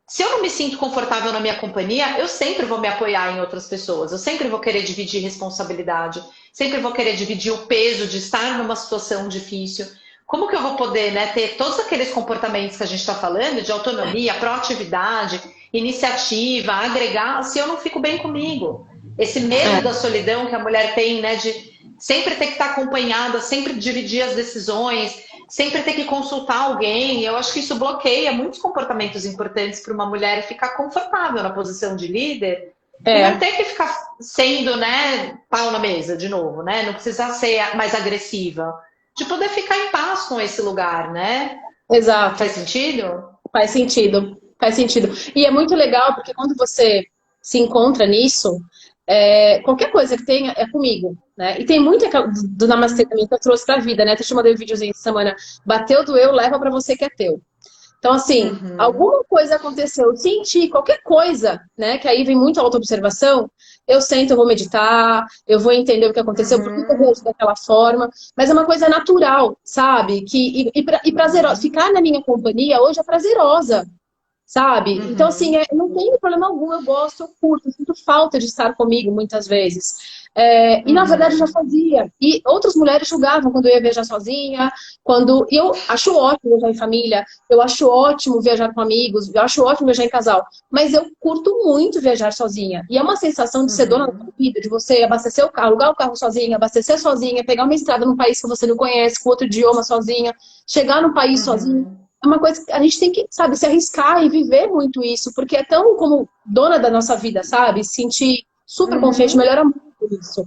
Se eu não me sinto confortável na minha companhia, eu sempre vou me apoiar em outras pessoas. Eu sempre vou querer dividir responsabilidade. Sempre vou querer dividir o peso de estar numa situação difícil. Como que eu vou poder, né, ter todos aqueles comportamentos que a gente está falando, de autonomia, proatividade, iniciativa, agregar, se eu não fico bem comigo? Esse medo da solidão que a mulher tem, né, de sempre ter que estar acompanhada, sempre dividir as decisões, sempre ter que consultar alguém, eu acho que isso bloqueia muitos comportamentos importantes para uma mulher ficar confortável na posição de líder e não É, ter que ficar sendo, né, pau na mesa de novo, né? Não precisar ser mais agressiva, de poder ficar em paz com esse lugar, né? exato. Faz sentido? Faz sentido. Faz sentido. E é muito legal porque quando você se encontra nisso, qualquer coisa que tenha é comigo, né? E tem muito do Namastê também que eu trouxe pra vida, né? Até te mandei um videozinho essa semana. Bateu, doeu, leva pra você que é teu. Então, assim, Uhum. alguma coisa aconteceu, eu senti qualquer coisa, né? Que aí vem muito autoobservação. Eu sento, eu vou meditar, eu vou entender o que aconteceu, por que eu Uhum. vejo daquela forma. Mas é uma coisa natural, sabe? E prazerosa. Ficar na minha companhia hoje é prazerosa, sabe? Então, assim, Uhum. não tem problema algum, eu gosto, eu curto, eu sinto falta de estar comigo muitas vezes. E na verdade eu já Uhum. fazia. E outras mulheres julgavam quando eu ia viajar sozinha, quando. E eu acho ótimo viajar em família, eu acho ótimo viajar com amigos, eu acho ótimo viajar em casal. Mas eu curto muito viajar sozinha. E é uma sensação de ser dona da sua Uhum. vida, de você abastecer o carro, alugar o carro sozinha, abastecer sozinha, pegar uma estrada num país que você não conhece, com outro idioma sozinha, chegar no país sozinha. Uhum. É uma coisa que a gente tem que, sabe, se arriscar e viver muito isso, porque é tão como dona da nossa vida, sabe? Se sentir super confiante, Uhum. melhora muito isso.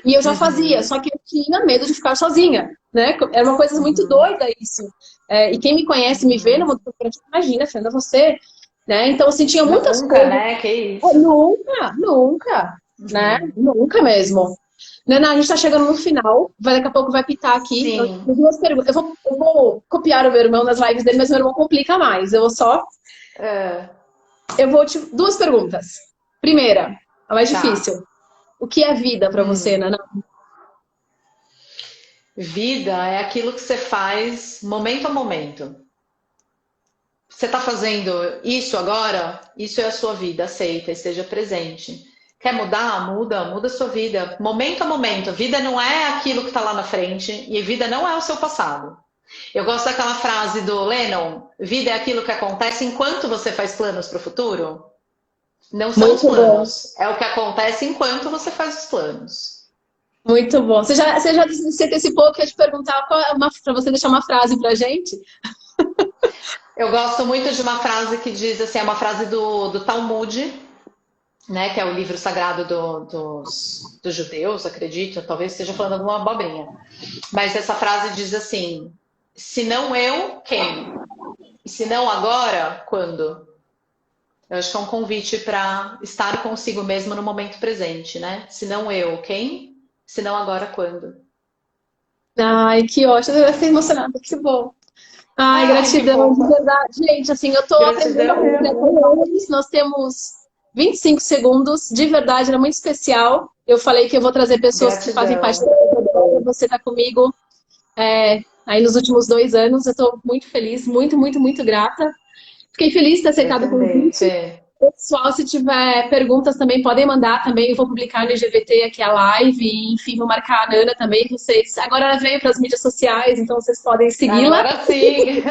E eu já fazia, Uhum. só que eu tinha medo de ficar sozinha, né? Era uma coisa muito Uhum. doida isso. E quem me conhece, me vê no Uhum. mundo corporativo, imagina, Fernanda, você, né? Então, assim, tinha muitas Nunca, coisas. né? Que isso. Nunca, nunca, né? Uhum. Nunca mesmo. Nana, a gente tá chegando no final, daqui a pouco vai pitar aqui. Eu Sim. tenho duas perguntas. Eu vou copiar o meu irmão nas lives dele, mas meu irmão complica mais. É, Eu vou te. Duas perguntas. Primeira, a mais tá. difícil. O que é vida pra você, Hum. Nana? Vida é aquilo que você faz momento a momento. Você está fazendo isso agora? Isso é a sua vida, aceita, esteja presente. Quer mudar? Muda, muda a sua vida. Momento a momento. Vida não é aquilo que está lá na frente e vida não é o seu passado. Eu gosto daquela frase do Lennon: vida é aquilo que acontece enquanto você faz planos para o futuro. Não são os Muito bom. planos, é o que acontece enquanto você faz os planos. Muito bom. Você já se antecipou que eu ia te perguntar para você deixar uma frase pra gente? Eu gosto muito de uma frase que diz assim, é uma frase do Talmud, né, que é o livro sagrado dos judeus, acredito, talvez esteja falando alguma abobrinha. Mas essa frase diz assim: se não eu, quem? E se não agora, quando? Eu acho que é um convite para estar consigo mesmo no momento presente, né? Se não eu, quem? Se não agora, quando? Ai, que ótimo, eu fiquei emocionada, que bom. Ai, Ai, que gratidão, de fofa. verdade. Gente, assim, eu tô aprendendo a Gratidão fazer eu. hoje. Nós temos 25 segundos. De verdade, era muito especial. Eu falei que eu vou trazer pessoas que fazem parte da Gratidão. comunidade. Você tá comigo aí nos últimos 2 anos. Eu tô muito feliz, muito, muito, muito grata. Fiquei feliz de ter Eu aceitado o também, convite. Fê. Pessoal, se tiver perguntas também, podem mandar também. Eu vou publicar no IGVT aqui a live. E, enfim, vou marcar a Nana também. Vocês agora ela veio para as mídias sociais, então vocês podem segui-la. Agora sim.